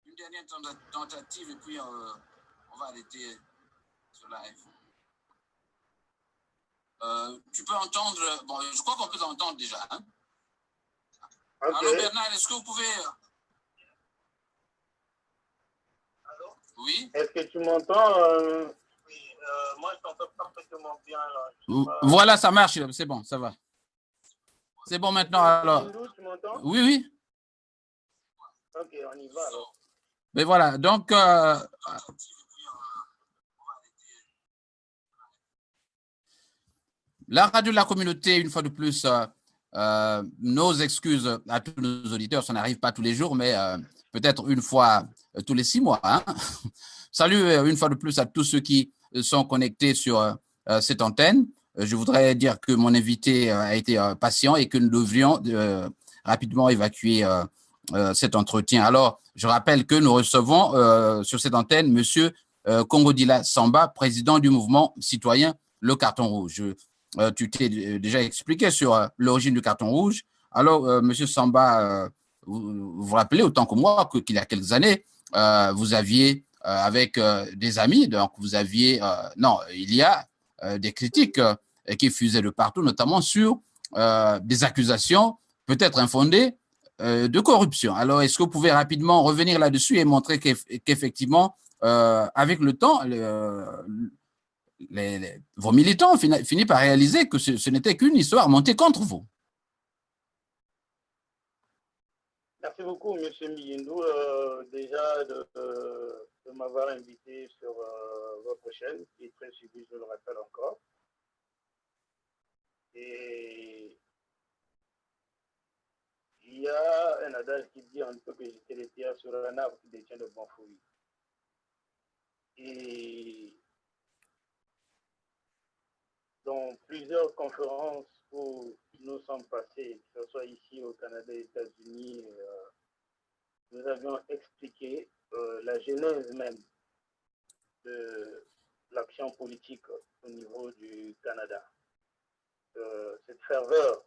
Une dernière tentative et puis on va arrêter ce live. Tu peux entendre, bon, je crois qu'on peut t'entendre déjà. Hein? Okay. Alors Bernard, est-ce que vous pouvez... Allô? Oui. Est-ce que tu m'entends? Oui, moi je t'entends parfaitement bien. Là. Voilà, ça marche, c'est bon, ça va. C'est bon maintenant alors. Tu m'entends? Oui, oui. Ok, on y va alors. Mais voilà, donc... la radio de la communauté, une fois de plus, nos excuses à tous nos auditeurs, ça n'arrive pas tous les jours, mais peut-être une fois tous les 6 mois. Hein. Salut une fois de plus à tous ceux qui sont connectés sur cette antenne. Je voudrais dire que mon invité a été patient et que nous devrions rapidement évacuer cet entretien. Alors, je rappelle que nous recevons sur cette antenne Monsieur Congo-Dila Samba, président du mouvement citoyen Le Carton Rouge. Tu t'es déjà expliqué sur l'origine du carton rouge. Alors, Monsieur Samba, vous vous rappelez autant que moi qu'il y a quelques années, vous aviez avec des amis, donc vous aviez, non, il y a des critiques qui fusaient de partout, notamment sur des accusations peut-être infondées de corruption. Alors, est-ce que vous pouvez rapidement revenir là-dessus et montrer qu'effectivement, avec le temps, vos militants finissent par réaliser que ce n'était qu'une histoire montée contre vous. Merci beaucoup, M. Miyindou, déjà de m'avoir invité sur votre chaîne, qui est très suivie, je le rappelle encore. Et il y a un adage qui dit un peu que j'étais les pierres sur un arbre qui détient de bons fruits. Et dans plusieurs conférences où nous sommes passés, que ce soit ici au Canada et aux États-Unis, nous avions expliqué la genèse même de l'action politique au niveau du Canada. Cette ferveur,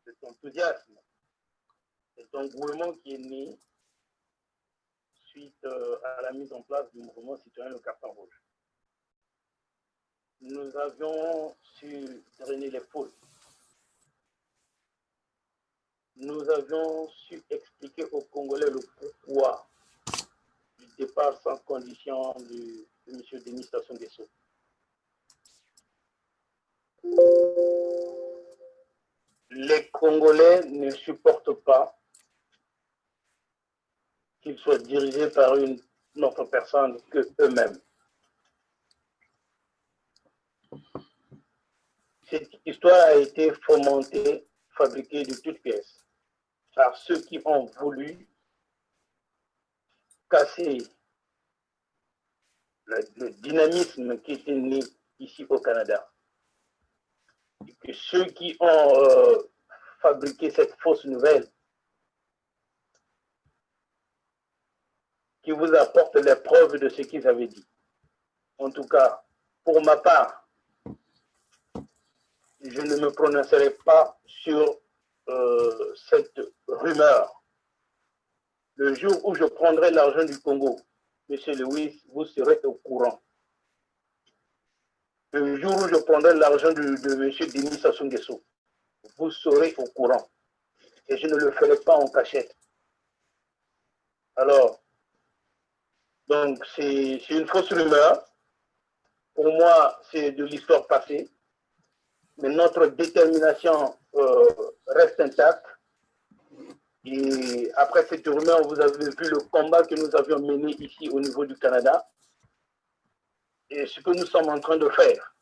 cet enthousiasme, cet engouement qui est né suite à la mise en place du mouvement citoyen Le Carton Rouge. Nous avions su drainer les foules. Nous avions su expliquer aux Congolais le pourquoi du départ sans condition de M. Denis Sassou Nguesso. Les Congolais ne supportent pas qu'ils soient dirigés par une autre personne que eux-mêmes. Cette histoire a été fomentée, fabriquée de toutes pièces par ceux qui ont voulu casser le dynamisme qui était né ici au Canada. Et que ceux qui ont fabriqué cette fausse nouvelle, qui vous apportent les preuves de ce qu'ils avaient dit. En tout cas, pour ma part, je ne me prononcerai pas sur cette rumeur. Le jour où je prendrai l'argent du Congo, M. Lewis, vous serez au courant. Le jour où je prendrai l'argent de M. Denis Sassou Nguesso, vous serez au courant. Et je ne le ferai pas en cachette. Alors, donc c'est une fausse rumeur. Pour moi, c'est de l'histoire passée. Mais notre détermination reste intacte. Et après cette rumeur, vous avez vu le combat que nous avions mené ici au niveau du Canada. Et ce que nous sommes en train de faire.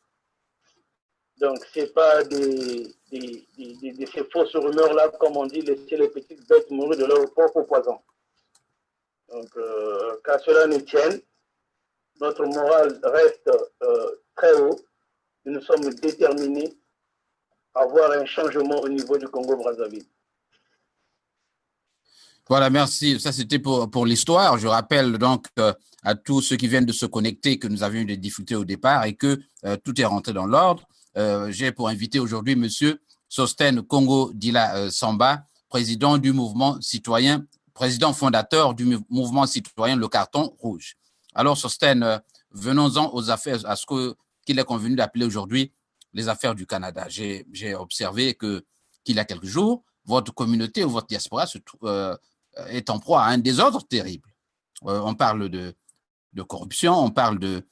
Donc, ce n'est pas ces fausses rumeurs-là, comme on dit, laisser les petites bêtes mourir de leur propre poison. Donc, qu'à cela ne tienne, notre morale reste très haut. Nous sommes déterminés à avoir un changement au niveau du Congo-Brazzaville. Voilà, merci. Ça, c'était pour l'histoire. Je rappelle donc à tous ceux qui viennent de se connecter que nous avions eu des difficultés au départ et que tout est rentré dans l'ordre. J'ai pour invité aujourd'hui M. Sostène Congo-Dila Samba, président du mouvement citoyen, président fondateur du mouvement citoyen Le Carton Rouge. Alors, Sostène, venons-en aux affaires, à ce qu'il est convenu d'appeler aujourd'hui les affaires du Canada. J'ai observé qu'il y a quelques jours, votre communauté ou votre diaspora est en proie à un désordre terrible. On parle de corruption, on parle de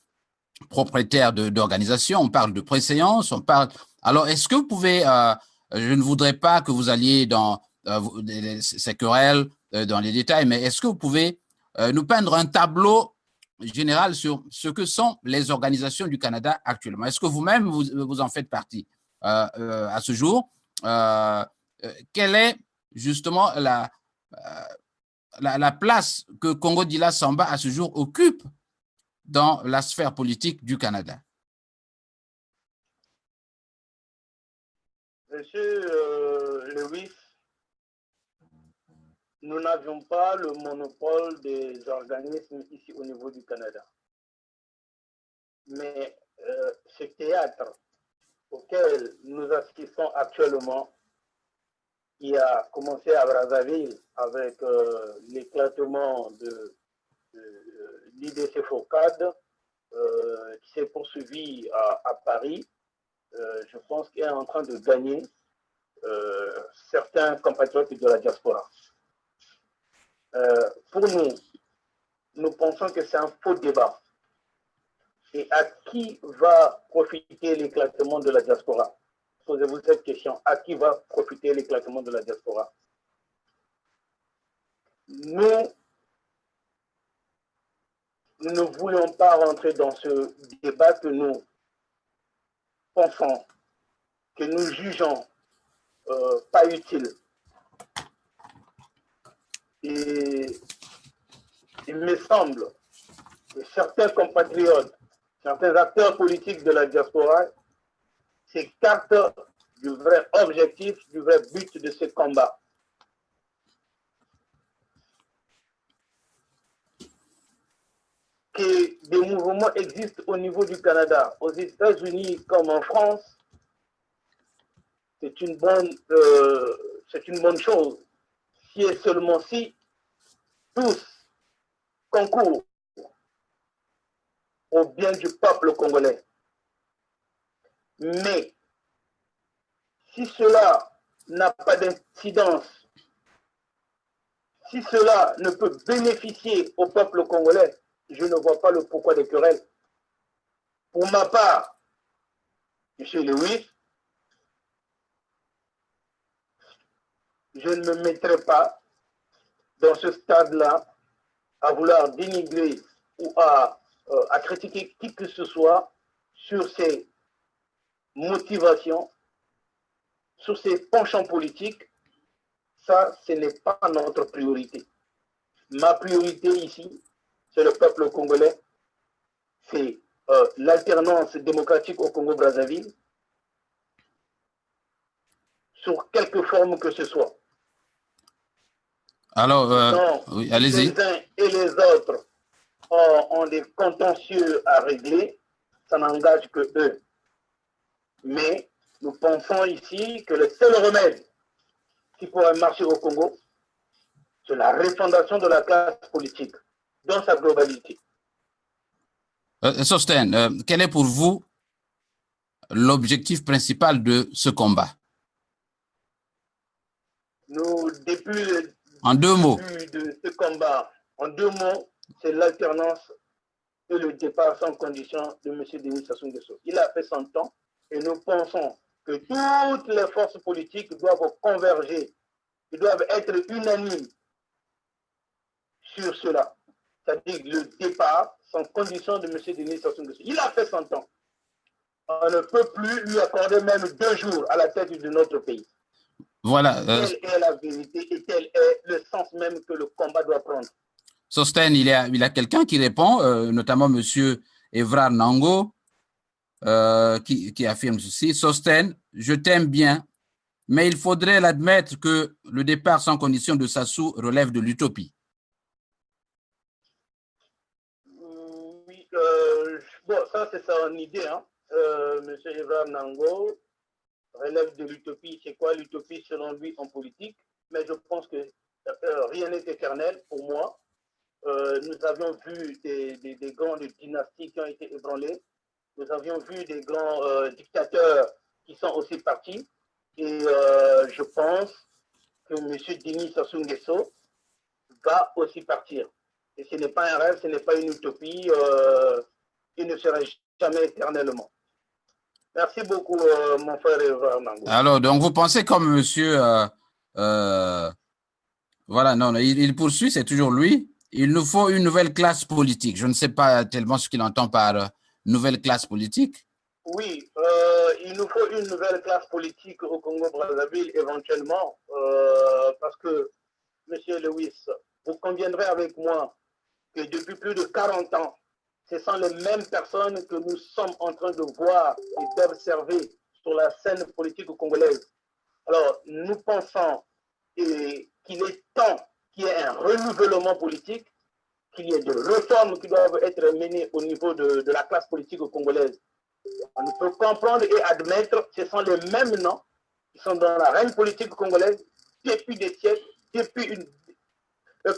propriétaires d'organisations, on parle de préséance, on parle… Alors, est-ce que vous pouvez… je ne voudrais pas que vous alliez dans ces querelles, dans les détails, mais est-ce que vous pouvez nous peindre un tableau général sur ce que sont les organisations du Canada actuellement? Est-ce que vous-même, vous en faites partie à ce jour? Quelle est justement la place que Congo Dila Samba à ce jour occupe dans la sphère politique du Canada? Monsieur Lewis, nous n'avions pas le monopole des organismes ici au niveau du Canada. Mais ce théâtre auquel nous assistons actuellement, qui a commencé à Brazzaville avec l'éclatement de l'IDC Focade, qui s'est poursuivi à Paris, je pense qu'il est en train de gagner certains compatriotes de la diaspora. Pour nous, nous pensons que c'est un faux débat. Et à qui va profiter l'éclatement de la diaspora? Posez-vous cette question. À qui va profiter l'éclatement de la diaspora? Nous ne voulons pas rentrer dans ce débat que nous pensons, que nous jugeons pas utile. Et il me semble que certains compatriotes, certains acteurs politiques de la diaspora s'écartent du vrai objectif, du vrai but de ce combat. Que des mouvements existent au niveau du Canada, aux États-Unis comme en France, c'est une bonne chose. Si et seulement si tous concourent au bien du peuple congolais. Mais si cela n'a pas d'incidence, si cela ne peut bénéficier au peuple congolais, je ne vois pas le pourquoi des querelles. Pour ma part, M. Lewis, je ne me mettrai pas dans ce stade-là à vouloir dénigrer ou à critiquer qui que ce soit sur ses motivations, sur ses penchants politiques. Ça, ce n'est pas notre priorité. Ma priorité ici, c'est le peuple congolais, c'est l'alternance démocratique au Congo-Brazzaville, sur quelque forme que ce soit. Alors, oui, allez-y. Les uns et les autres ont des contentieux à régler, ça n'engage que eux. Mais nous pensons ici que le seul remède qui pourrait marcher au Congo, c'est la refondation de la classe politique dans sa globalité. Sostène, quel est pour vous l'objectif principal de ce combat? Nous, depuis en deux mots. De ce combat, en deux mots, c'est l'alternance et le départ sans condition de M. Denis Sassou Nguesso. Il a fait son temps et nous pensons que toutes les forces politiques doivent converger, ils doivent être unanimes sur cela. C'est-à-dire le départ sans condition de M. Denis Sassou Nguesso. Il a fait son temps. On ne peut plus lui accorder même 2 jours à la tête de notre pays. Voilà. Telle est la vérité et tel est le sens même que le combat doit prendre. Sostène, il y a quelqu'un qui répond, notamment M. Évrard Nango, qui affirme ceci. Sostène, je t'aime bien, mais il faudrait l'admettre que le départ sans condition de Sassou relève de l'utopie. Oui, bon, ça c'est son idée. Hein. M. Évrard Nango relève de l'utopie. C'est quoi l'utopie selon lui en politique? mais je pense que rien n'est éternel pour moi. Nous avions vu des grandes dynasties qui ont été ébranlées. Nous avions vu des grands dictateurs qui sont aussi partis. Et je pense que M. Denis Sassou Nguesso va aussi partir. Et ce n'est pas un rêve, ce n'est pas une utopie. Il ne sera jamais éternellement. Merci beaucoup, mon frère Mango. Alors, donc, vous pensez comme monsieur... voilà, non, il poursuit, c'est toujours lui. Il nous faut une nouvelle classe politique. Je ne sais pas tellement ce qu'il entend par nouvelle classe politique. Oui, il nous faut une nouvelle classe politique au Congo-Brazzaville éventuellement, parce que, Monsieur Lewis, vous conviendrez avec moi que depuis plus de 40 ans, ce sont les mêmes personnes que nous sommes en train de voir et d'observer sur la scène politique congolaise. Alors, nous pensons qu'il est temps qu'il y ait un renouvellement politique, qu'il y ait des réformes qui doivent être menées au niveau de la classe politique congolaise. On peut comprendre et admettre que ce sont les mêmes noms qui sont dans la règne politique congolaise depuis des siècles, depuis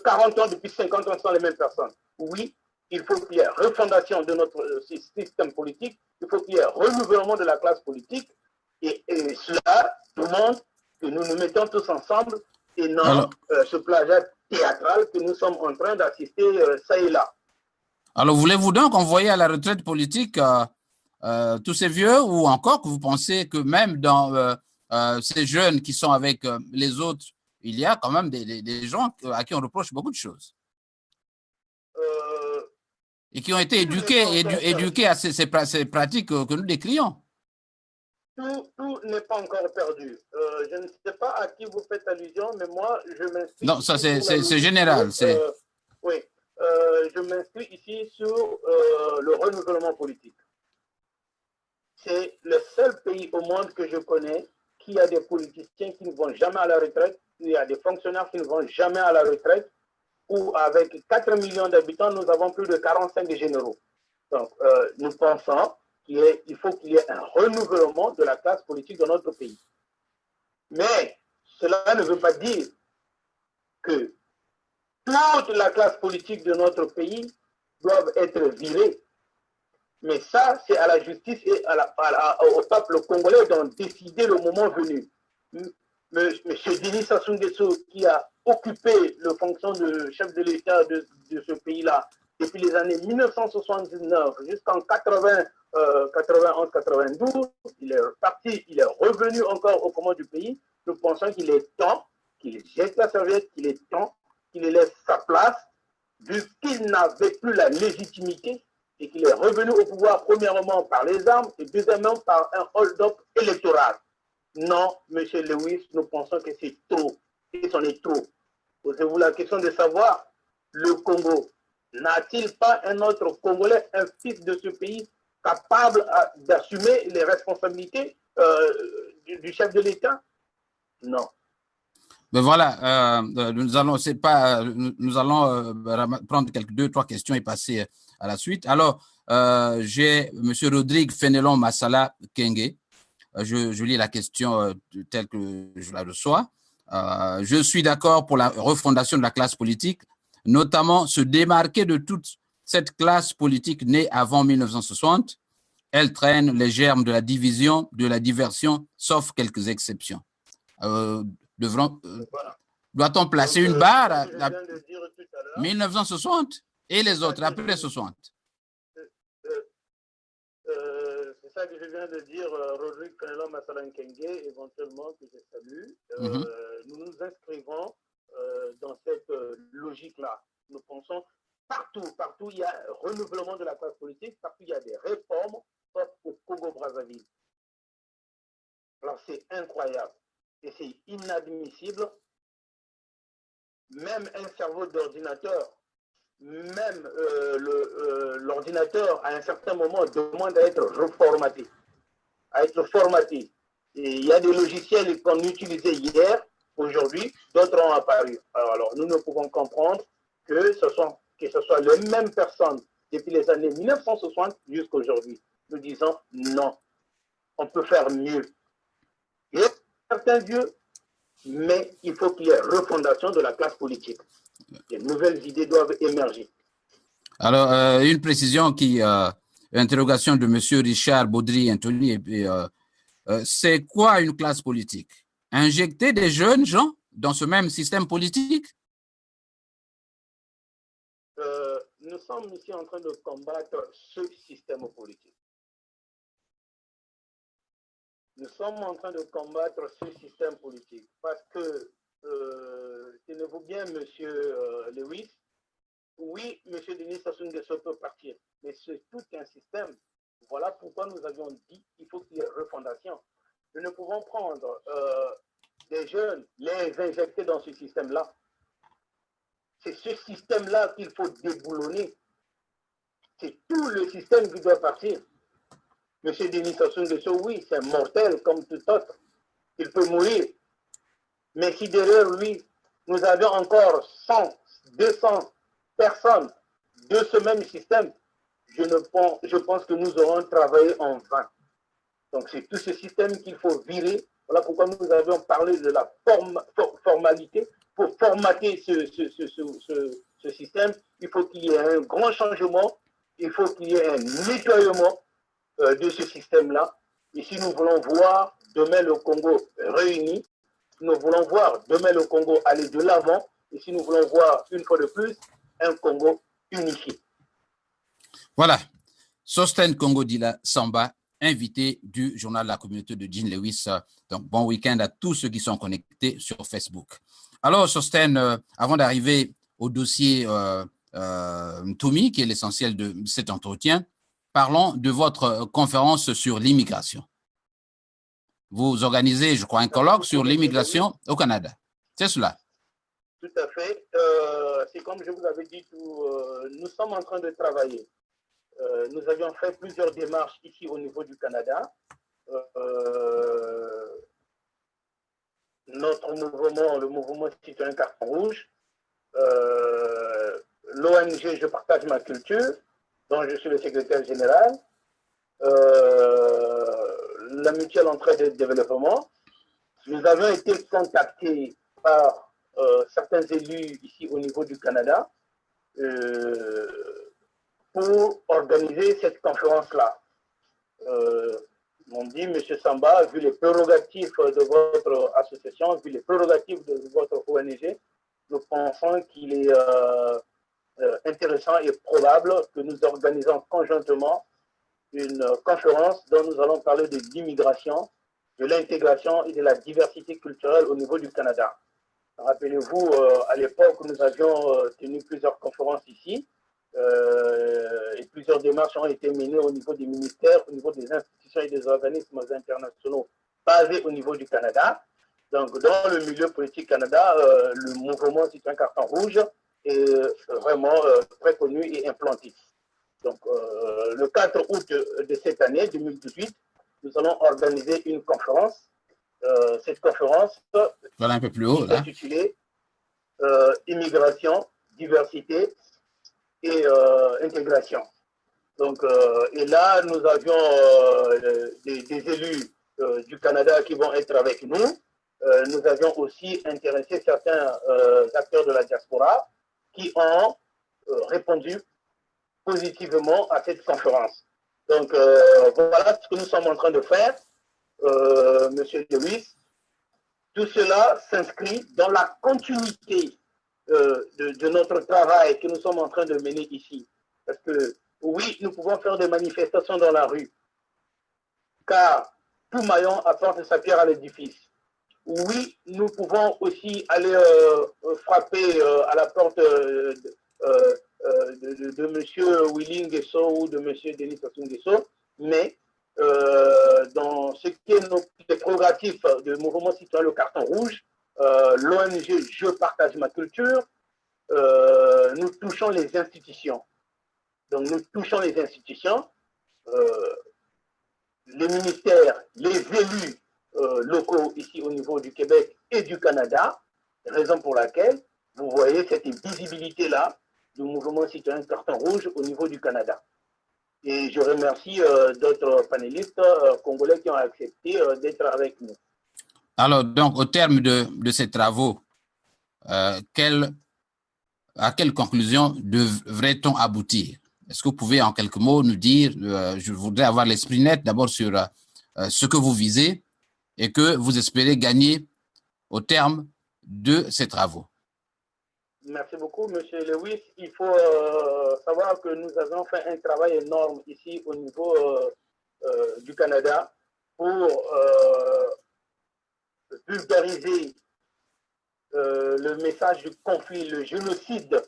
40 ans, depuis 50 ans, ce sont les mêmes personnes. Oui, il faut qu'il y ait refondation de notre système politique, il faut qu'il y ait renouvellement de la classe politique, et cela demande que nous nous mettons tous ensemble et non ce plagiat théâtral que nous sommes en train d'assister ça et là. Alors, voulez-vous donc envoyer à la retraite politique tous ces vieux, ou encore que vous pensez que même dans ces jeunes qui sont avec les autres, il y a quand même des gens à qui on reproche beaucoup de choses et qui ont été éduqués à ces pratiques que nous décrions. Tout n'est pas encore perdu. Je ne sais pas à qui vous faites allusion, mais moi, je m'inscris... Non, ça c'est général. Oui, je m'inscris ici sur le renouvellement politique. C'est le seul pays au monde que je connais qui a des politiciens qui ne vont jamais à la retraite, il y a des fonctionnaires qui ne vont jamais à la retraite, où avec 4 millions d'habitants, nous avons plus de 45 généraux. Donc, nous pensons qu'il faut qu'il y ait un renouvellement de la classe politique dans notre pays. Mais cela ne veut pas dire que toute la classe politique de notre pays doit être virée. Mais ça, c'est à la justice et au peuple congolais d'en décider le moment venu. Monsieur Denis Sassou Nguesso, qui a occupé la fonction de chef de l'État de ce pays-là depuis les années 1979 jusqu'en 91-92, il est parti, il est revenu encore aux commandes du pays. Nous pensons qu'il est temps qu'il jette la serviette, qu'il est temps qu'il laisse sa place, vu qu'il n'avait plus la légitimité et qu'il est revenu au pouvoir premièrement par les armes et deuxièmement par un hold-up électoral. Non, M. Lewis, nous pensons que c'est trop, et c'en est trop. Posez-vous la question de savoir, le Congo, n'a-t-il pas un autre Congolais, un fils de ce pays, capable d'assumer les responsabilités du chef de l'État? Non. Mais voilà, nous allons prendre deux, trois questions et passer à la suite. Alors, j'ai M. Rodrigue Fenelon Massala Kenge. Je lis la question telle que je la reçois. Je suis d'accord pour la refondation de la classe politique, notamment se démarquer de toute cette classe politique née avant 1960. Elle traîne les germes de la division, de la diversion, sauf quelques exceptions. Doit-on placer une barre à 1960 et les autres après 60? C'est ça que je viens de dire, Rodrigue Fenelon Massala Kenge, éventuellement, que je salue. Nous nous inscrivons dans cette logique-là. Nous pensons partout, il y a un renouvellement de la classe politique, partout il y a des réformes, sauf au Congo-Brazzaville. Alors c'est incroyable et c'est inadmissible. Même un cerveau d'ordinateur, même l'ordinateur, à un certain moment, demande à être reformaté, à être formaté. Et il y a des logiciels qu'on utilisait hier, aujourd'hui, d'autres ont apparu. Alors, nous ne pouvons comprendre que ce soit les mêmes personnes depuis les années 1960 jusqu'à aujourd'hui. Nous disons non, on peut faire mieux. Et certains vieux mais il faut qu'il y ait refondation de la classe politique. De nouvelles idées doivent émerger. Alors, une précision interrogation de M. Richard Baudry Anthony, c'est quoi une classe politique? Injecter des jeunes gens dans ce même système politique? Nous sommes ici en train de combattre ce système politique. Nous sommes en train de combattre ce système politique parce que, tenez-vous bien, M. Lewis, oui, M. Denis Sassou Nguesso peut partir, mais c'est tout un système. Voilà pourquoi nous avions dit qu'il faut qu'il y ait refondation. Nous ne pouvons prendre des jeunes, les injecter dans ce système-là. C'est ce système-là qu'il faut déboulonner. C'est tout le système qui doit partir. M. Denis Sassou Nguesso, oui, c'est mortel comme tout autre. Il peut mourir. Mais si derrière lui, nous avions encore 100, 200 personnes de ce même système, je pense que nous aurons travaillé en vain. Donc c'est tout ce système qu'il faut virer. Voilà pourquoi nous avions parlé de la formalité. Pour formater ce système, il faut qu'il y ait un grand changement, il faut qu'il y ait un nettoyement de ce système-là. Et si nous voulons voir demain le Congo réuni, nous voulons voir demain le Congo aller de l'avant, et si nous voulons voir une fois de plus un Congo unifié. Voilà, Sostène Congo Dila Samba, invité du journal de la communauté de Jean Lewis. Donc, bon week-end à tous ceux qui sont connectés sur Facebook. Alors, Sostène, avant d'arriver au dossier Toumi, qui est l'essentiel de cet entretien, parlons de votre conférence sur l'immigration. Vous organisez, je crois, un colloque sur l'immigration au Canada. C'est cela? Tout à fait. C'est comme je vous avais dit, nous sommes en train de travailler. Nous avions fait plusieurs démarches ici au niveau du Canada. Notre mouvement, le mouvement Citoyen Carton Rouge, l'ONG Je partage ma culture, dont je suis le secrétaire général, la mutuelle entraide et développement. Nous avons été contactés par certains élus ici au niveau du Canada pour organiser cette conférence-là. On dit, M. Samba, vu les prérogatives de votre association, vu les prérogatives de votre ONG, nous pensons qu'il est intéressant et probable que nous organisons conjointement une conférence dont nous allons parler de l'immigration, de l'intégration et de la diversité culturelle au niveau du Canada. Rappelez-vous, à l'époque, nous avions tenu plusieurs conférences ici et plusieurs démarches ont été menées au niveau des ministères, au niveau des institutions et des organismes internationaux basés au niveau du Canada. Donc, dans le milieu politique Canada, le mouvement Citoyen Carton Rouge est vraiment très connu et implanté. Donc, le 4 août de cette année, 2018, nous allons organiser une conférence. Cette conférence voilà un peu plus haut, est intitulée Immigration, diversité et intégration. Donc, et là, nous avions des élus du Canada qui vont être avec nous. Nous avions aussi intéressé certains acteurs de la diaspora qui ont répondu positivement à cette conférence. Donc, voilà ce que nous sommes en train de faire, Monsieur Lewis. Tout cela s'inscrit dans la continuité de notre travail que nous sommes en train de mener ici. Parce que, oui, nous pouvons faire des manifestations dans la rue, car tout maillon apporte sa pierre à l'édifice. Oui, nous pouvons aussi aller frapper à la porte de M. Willy Nguesso ou de M. Denis Sassou Nguesso, mais dans ce qui est les prérogatives du mouvement citoyen Le Carton Rouge, l'ONG Je partage ma culture, nous touchons les institutions. Donc nous touchons les institutions, les ministères, les élus locaux ici au niveau du Québec et du Canada, raison pour laquelle vous voyez cette visibilité-là du mouvement citoyen Carton Rouge au niveau du Canada. Et je remercie d'autres panélistes congolais qui ont accepté d'être avec nous. Alors, donc, au terme de ces travaux, à quelle conclusion devrait-on aboutir? Est-ce que vous pouvez en quelques mots nous dire, je voudrais avoir l'esprit net d'abord sur ce que vous visez et que vous espérez gagner au terme de ces travaux. Merci beaucoup, Monsieur Lewis. Il faut savoir que nous avons fait un travail énorme ici au niveau du Canada pour vulgariser le message du conflit, le génocide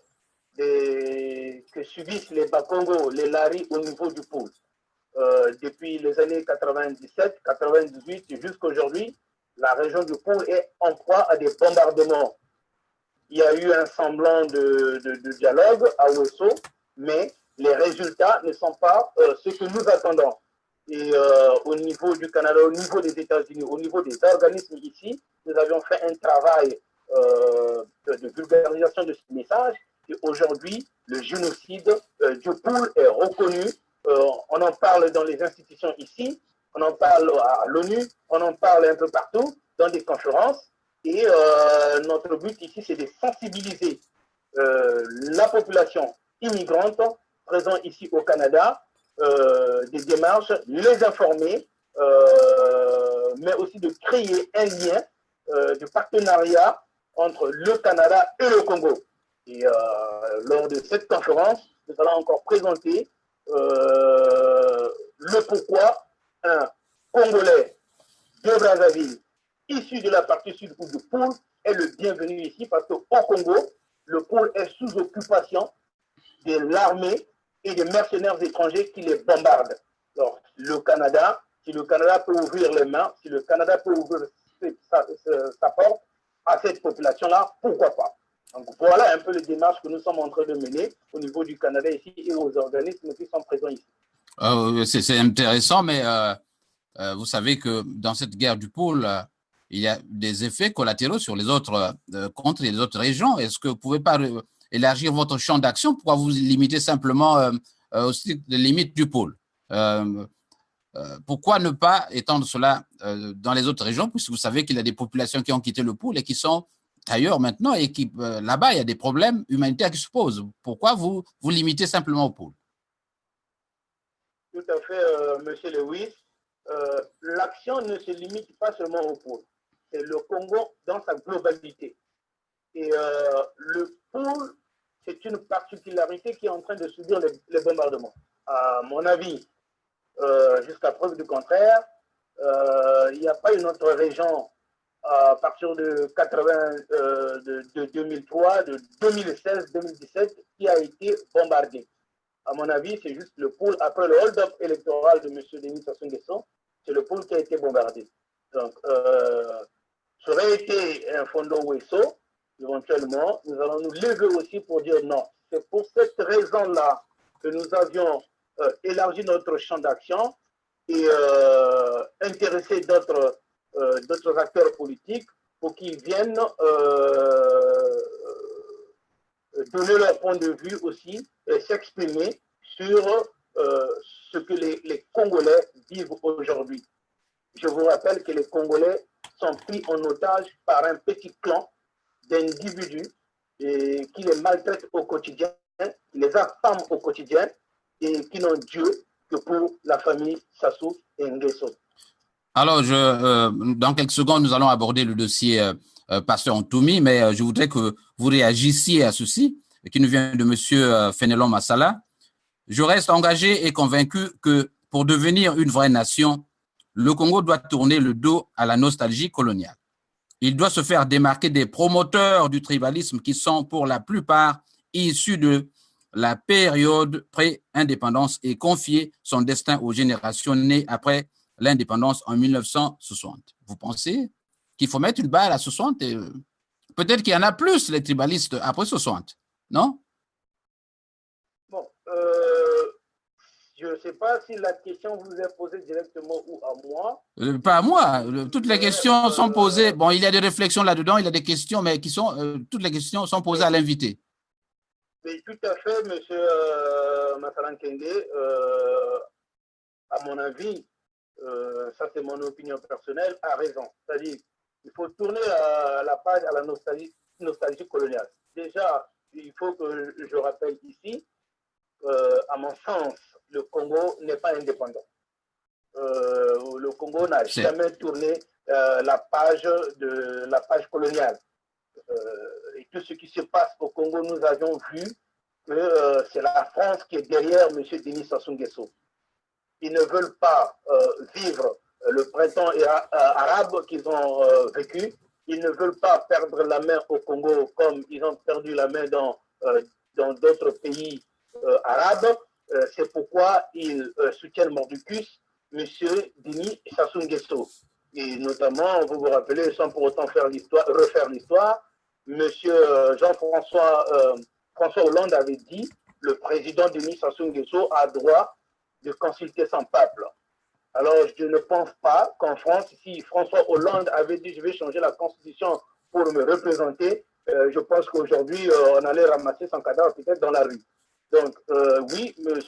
que subissent les Bakongo, les Lari au niveau du pôle. Depuis les années 97, 98 jusqu'à aujourd'hui, la région du pôle est en proie à des bombardements. Il y a eu un semblant de dialogue à Ouesso, mais les résultats ne sont pas ce que nous attendons. Et au niveau du Canada, au niveau des États-Unis, au niveau des organismes ici, nous avions fait un travail de vulgarisation de ce message. Et aujourd'hui, le génocide du pôle est reconnu. On en parle dans les institutions ici, on en parle à l'ONU, on en parle un peu partout, dans des conférences. Et notre but ici, c'est de sensibiliser la population immigrante présente ici au Canada, des démarches, les informer, mais aussi de créer un lien de partenariat entre le Canada et le Congo. Et lors de cette conférence, nous allons encore présenter le pourquoi un Congolais de Brazzaville, issu de la partie sud ou du pôle, est le bienvenu ici parce qu'au Congo, le pôle est sous occupation de l'armée et des mercenaires étrangers qui les bombardent. Alors, le Canada, si le Canada peut ouvrir les mains, si le Canada peut ouvrir sa porte à cette population-là, pourquoi pas? Donc voilà un peu les démarches que nous sommes en train de mener au niveau du Canada ici et aux organismes qui sont présents ici. C'est intéressant, mais vous savez que dans cette guerre du pôle, il y a des effets collatéraux sur les autres contrées, les autres régions. Est-ce que vous pouvez pas élargir votre champ d'action? Pourquoi vous limitez simplement aussi les limites du pôle? Pourquoi ne pas étendre cela dans les autres régions, puisque vous savez qu'il y a des populations qui ont quitté le pôle et qui sont ailleurs maintenant et qui là-bas, il y a des problèmes humanitaires qui se posent. Pourquoi vous limitez simplement au pôle? Tout à fait, Monsieur Lewis. L'action ne se limite pas seulement au pôle. C'est le Congo dans sa globalité. Et le pôle, c'est une particularité qui est en train de subir les bombardements. À mon avis, jusqu'à preuve du contraire, il n'y a pas une autre région à partir de 2003, de 2016, 2017 qui a été bombardée. À mon avis, c'est juste le pôle, après le hold-up électoral de M. Denis Sassou Nguesso, c'est le pôle qui a été bombardé. Donc, ça aurait été un Fondo Wesso, éventuellement, nous allons nous lever aussi pour dire non. C'est pour cette raison-là que nous avions élargi notre champ d'action et intéressé d'autres acteurs politiques pour qu'ils viennent donner leur point de vue aussi et s'exprimer sur ce que les Congolais vivent aujourd'hui. Je vous rappelle que les Congolais sont pris en otage par un petit clan d'individus qui les maltraitent au quotidien, qui les affament au quotidien et qui n'ont Dieu que pour la famille Sassou et Nguesso. Alors, dans quelques secondes, nous allons aborder le dossier Pasteur Ntoumi, mais je voudrais que vous réagissiez à ceci, qui nous vient de M. Fénelon Massala. Je reste engagé et convaincu que pour devenir une vraie nation, le Congo doit tourner le dos à la nostalgie coloniale. Il doit se faire démarquer des promoteurs du tribalisme qui sont pour la plupart issus de la période pré-indépendance et confier son destin aux générations nées après l'indépendance en 1960. Vous pensez qu'il faut mettre une balle à 60 et peut-être qu'il y en a plus les tribalistes après 60, non? Bon, je ne sais pas si la question vous est posée directement ou à moi. Pas à moi. Toutes les questions sont posées. Bon, il y a des réflexions là-dedans, il y a des questions, mais toutes les questions sont posées à l'invité. Mais tout à fait, monsieur Massalan Kende. À mon avis, ça c'est mon opinion personnelle, a raison. C'est-à-dire, Il faut tourner la page à la nostalgie coloniale. Déjà, il faut que je rappelle ici, à mon sens, le Congo n'est pas indépendant. Le Congo n'a jamais tourné la page coloniale. Et tout ce qui se passe au Congo, nous avions vu que c'est la France qui est derrière M. Denis Sassou Nguesso. Ils ne veulent pas vivre le printemps arabe qu'ils ont vécu. Ils ne veulent pas perdre la main au Congo comme ils ont perdu la main dans d'autres pays arabes. C'est pourquoi ils soutiennent Mordicus, M. Denis Sassou Nguesso. Et notamment, vous vous rappelez, sans pour autant refaire l'histoire, M. Jean-François François Hollande avait dit le président Denis Sassou Nguesso a droit de consulter son peuple. Alors, je ne pense pas qu'en France, si François Hollande avait dit je vais changer la constitution pour me représenter, je pense qu'aujourd'hui, on allait ramasser son cadavre peut-être dans la rue. Donc, oui, M.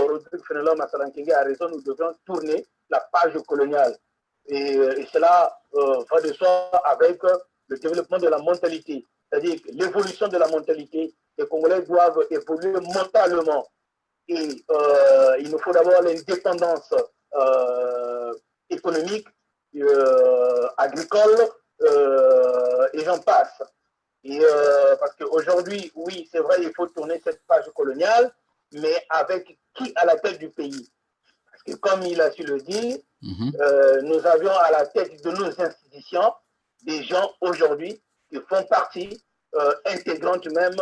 Rodrigue Fenelon Massalankenge a raison, nous devons tourner la page coloniale. Et cela va de soi avec le développement de la mentalité, c'est-à-dire l'évolution de la mentalité. Les Congolais doivent évoluer mentalement. Et il nous faut d'abord l'indépendance économique, agricole, et j'en passe. Et parce qu'aujourd'hui, oui, c'est vrai, il faut tourner cette page coloniale, mais avec qui à la tête du pays? Parce que comme il a su le dire, nous avions à la tête de nos institutions des gens aujourd'hui qui font partie intégrante même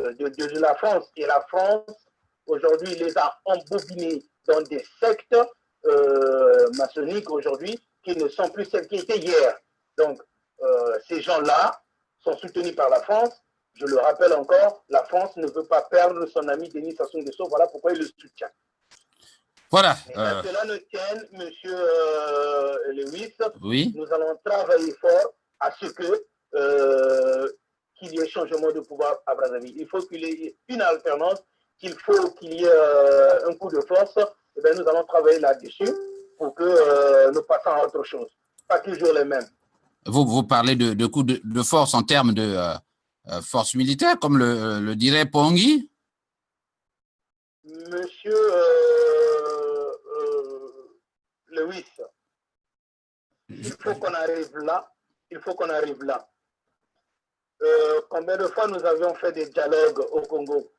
de la France. Et la France, aujourd'hui, les a embobinés dans des sectes maçonniques aujourd'hui qui ne sont plus celles qui étaient hier. Donc, ces gens-là sont soutenus par la France. Je le rappelle encore, la France ne veut pas perdre son ami Denis Sassou Nguesso. Voilà pourquoi il le soutient. Voilà. À cela ne tienne, M. Lewis, oui. Nous allons travailler fort à ce que qu'il y ait changement de pouvoir à Brazzaville. Il faut qu'il y ait une alternance, qu'il faut qu'il y ait un coup de force. Et bien, nous allons travailler là-dessus pour que nous passions à autre chose. Pas toujours les mêmes. Vous parlez de coup de force en termes de force militaire, comme le dirait Pongui? Monsieur Lewis, il faut qu'on arrive là. Il faut qu'on arrive là. Combien de fois nous avions fait des dialogues au Congo?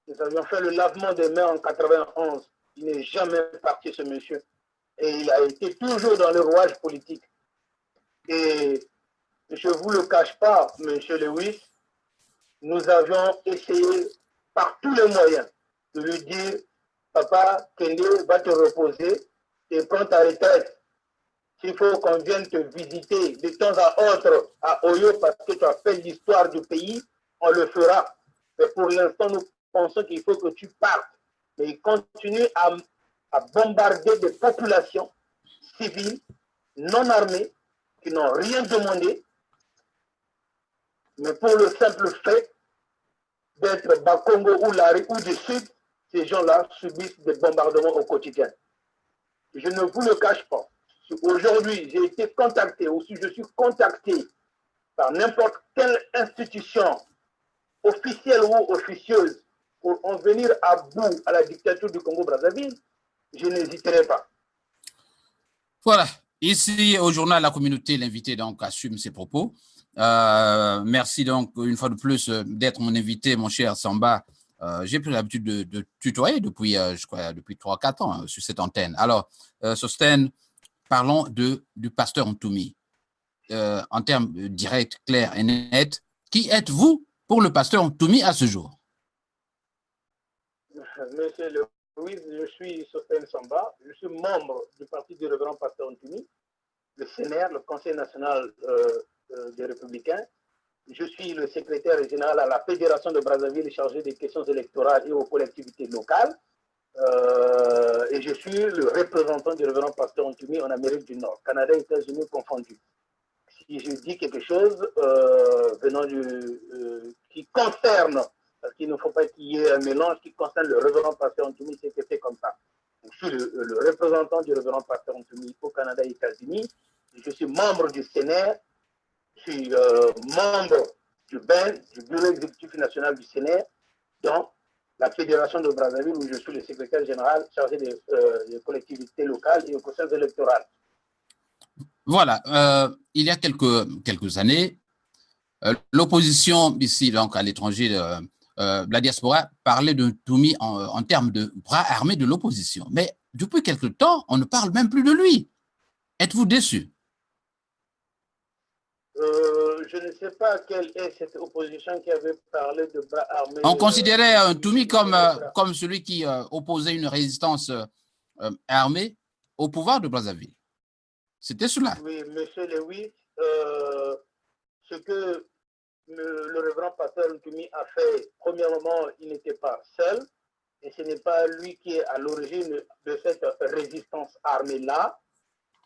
Nous avions fait le lavement des mains en 91. Il n'est jamais parti, ce monsieur. Et il a été toujours dans le rouage politique. Et je ne vous le cache pas, monsieur Lewis, nous avions essayé par tous les moyens de lui dire, papa, Kende va te reposer et prends ta retraite. S'il faut qu'on vienne te visiter de temps à autre à Oyo parce que tu as fait l'histoire du pays, on le fera. Mais pour l'instant, nous pensons qu'il faut que tu partes. Mais il continue à bombarder des populations civiles, non armées, qui n'ont rien demandé, mais pour le simple fait d'être Bakongo ou Lari ou du Sud, ces gens-là subissent des bombardements au quotidien. Je ne vous le cache pas. Aujourd'hui, j'ai été contacté, ou si je suis contacté par n'importe quelle institution officielle ou officieuse pour en venir à bout à la dictature du Congo-Brazzaville, je n'hésiterai pas. Voilà. Ici, au journal La Communauté, l'invité donc assume ses propos. Merci donc une fois de plus d'être mon invité, mon cher Samba. J'ai pris l'habitude de tutoyer depuis, je crois, depuis 3-4 ans sur cette antenne. Alors, Sostène, parlons du pasteur Ntoumi. En termes directs, clairs et nets, qui êtes-vous pour le pasteur Ntoumi à ce jour? Monsieur Louis, je suis Sostène Samba. Je suis membre du parti du révérend pasteur Ntoumi, le CNR, le Conseil national des Républicains. Je suis le secrétaire général à la Fédération de Brazzaville chargé des questions électorales et aux collectivités locales. Et je suis le représentant du révérend pasteur Ntoumi en Amérique du Nord, Canada et États-Unis confondus. Si je dis quelque chose venant qui concerne, parce qu'il ne faut pas qu'il y ait un mélange qui concerne le révérend pasteur Ntoumi, c'est que c'est comme ça. Donc, suis le représentant du révérend pasteur Ntumi au Canada et aux États-Unis. Je suis membre du Sénat, je suis membre du BEN, du Bureau exécutif national du Sénat, dans la Fédération de Brazzaville, où je suis le secrétaire général chargé des collectivités locales et aux conseils électoraux. Voilà, il y a quelques années, l'opposition ici, donc à l'étranger, la diaspora, parlait de Ntumi en termes de bras armés de l'opposition. Mais depuis quelque temps, on ne parle même plus de lui. Êtes-vous déçu? Je ne sais pas quelle est cette opposition qui avait parlé de bras armés. On considérait Ntumi comme celui qui opposait une résistance armée au pouvoir de Brazzaville. C'était cela. Oui, monsieur Lewis, ce que le révérend pasteur Ntumi a fait, premièrement, il n'était pas seul, et ce n'est pas lui qui est à l'origine de cette résistance armée-là.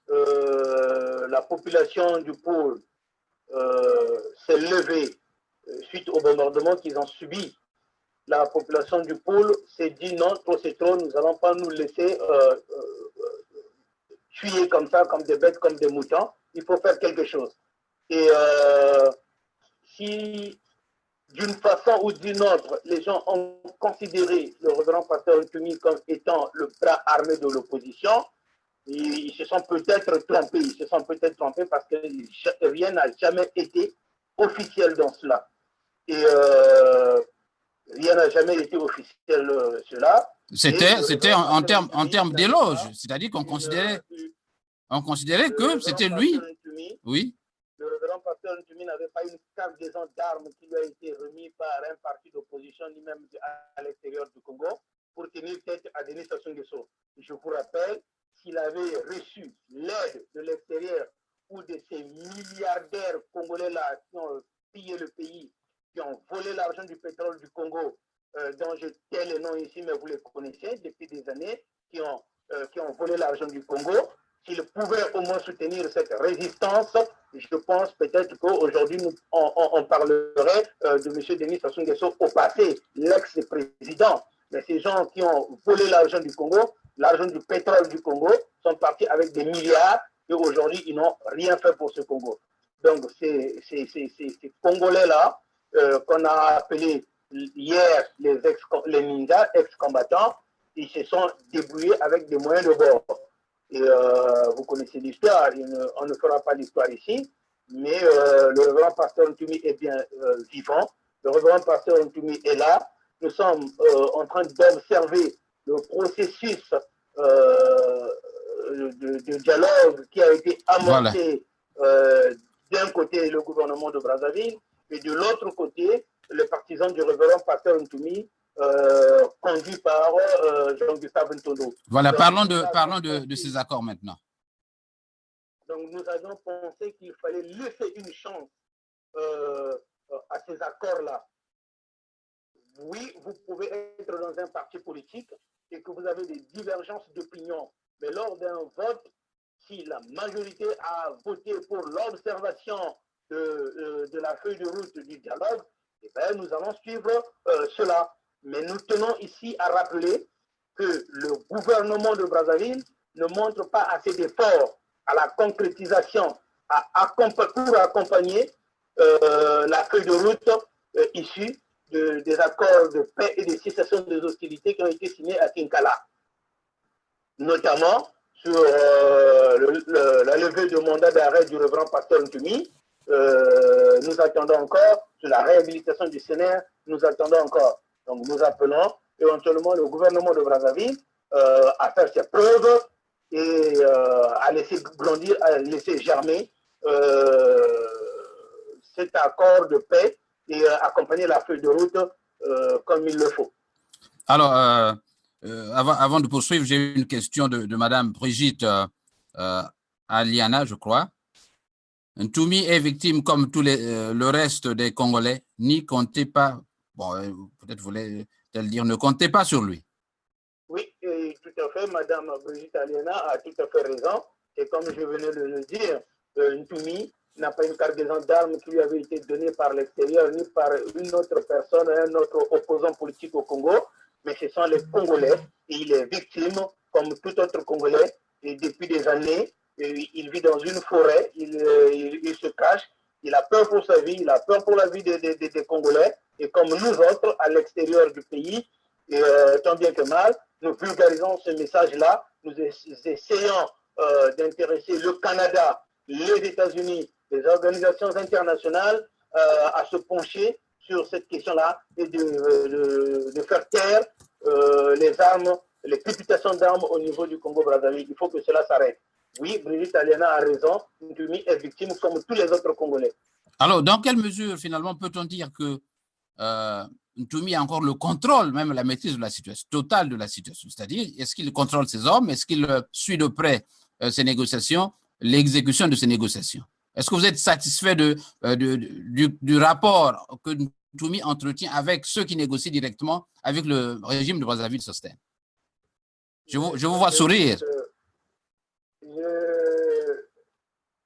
La population du pôle s'est levée suite au bombardement qu'ils ont subi. La population du pôle s'est dit non, trop c'est trop, nous n'allons pas nous laisser tuer comme ça, comme des bêtes, comme des moutons. Il faut faire quelque chose. Et si d'une façon ou d'une autre, les gens ont considéré le révérend pasteur Ntumi comme étant le bras armé de l'opposition, ils se sont peut-être trompés. Ils se sont peut-être trompés parce que rien n'a jamais été officiel dans cela. Et rien n'a jamais été officiel cela. C'était en termes d'éloge, c'est-à-dire qu'on considérait que c'était lui. Oui. Le révérend pasteur Ntumi n'avait pas une cargaison d'armes qui lui a été remise par un parti d'opposition, ni même à l'extérieur du Congo, pour tenir tête à Denis Sassou Nguesso. Je vous rappelle qu'il avait reçu l'aide de l'extérieur ou de ces milliardaires congolais-là qui ont pillé le pays, qui ont volé l'argent du pétrole du Congo, dont je tais les noms ici, mais vous les connaissez depuis des années, qui ont volé l'argent du Congo. S'ils pouvaient au moins soutenir cette résistance, je pense peut-être qu'aujourd'hui, on parlerait de M. Denis Sassou Nguesso au passé, l'ex-président. Mais ces gens qui ont volé l'argent du Congo, l'argent du pétrole du Congo, sont partis avec des milliards et aujourd'hui, ils n'ont rien fait pour ce Congo. Donc, ces Congolais-là, qu'on a appelés hier les ninjas, ex-combattants, ils se sont débrouillés avec des moyens de bord. Et vous connaissez l'histoire, on ne fera pas l'histoire ici, mais le révérend pasteur Ntumi est bien vivant. Le révérend pasteur Ntumi est là. Nous sommes en train d'observer le processus de dialogue qui a été amorcé d'un côté le gouvernement de Brazzaville et de l'autre côté les partisans du révérend pasteur Ntumi conduit par Jean-Gustave Ntondo. Voilà, donc, parlons de ces accords maintenant. Donc nous avions pensé qu'il fallait laisser une chance à ces accords-là. Oui, vous pouvez être dans un parti politique et que vous avez des divergences d'opinion, mais lors d'un vote, si la majorité a voté pour l'observation de la feuille de route du dialogue, eh bien, nous allons suivre cela. Mais nous tenons ici à rappeler que le gouvernement de Brazzaville ne montre pas assez d'efforts à la concrétisation pour accompagner la feuille de route issue des accords de paix et de cessation des hostilités qui ont été signés à Kinkala, notamment sur la levée de mandat d'arrêt du révérend pasteur Ntumi. Nous attendons encore sur la réhabilitation du Sénat, nous attendons encore. Donc nous appelons éventuellement le gouvernement de Brazzaville à faire ses preuves et à laisser grandir, à laisser germer cet accord de paix et accompagner la feuille de route comme il le faut. Alors, avant de poursuivre, j'ai une question de Madame Brigitte Aliana, je crois. Ntumi est victime comme le reste des Congolais. N'y comptez pas, bon, peut-être voulait-elle dire, ne comptez pas sur lui. Oui, tout à fait, Madame Brigitte Aliana a tout à fait raison. Et comme je venais de le dire, Ntumi n'a pas une cargaison d'armes qui lui avait été donnée par l'extérieur, ni par une autre personne, un autre opposant politique au Congo. mais ce sont les Congolais et il est victime comme tout autre Congolais et depuis des années. Il vit dans une forêt, il se cache, il a peur pour sa vie, il a peur pour la vie des Congolais et comme nous autres à l'extérieur du pays, et, tant bien que mal, nous vulgarisons ce message-là, nous essayons d'intéresser le Canada, les États-Unis, les organisations internationales à se pencher sur cette question-là et de faire taire les armes, les crépitations d'armes au niveau du Congo-Brazzaville. Il faut que cela s'arrête. Oui, Brigitte Aliana a raison, Ntumi est victime comme tous les autres Congolais. Alors, dans quelle mesure, finalement, peut-on dire que Ntumi a encore le contrôle, même la maîtrise de la situation, totale de la situation? C'est-à-dire, est-ce qu'il contrôle ses hommes? Est-ce qu'il suit de près ces négociations, l'exécution de ces négociations? Est-ce que vous êtes satisfait du rapport que Ntumi entretient avec ceux qui négocient directement avec le régime de Brazzaville-Sostène? Je vous vois sourire.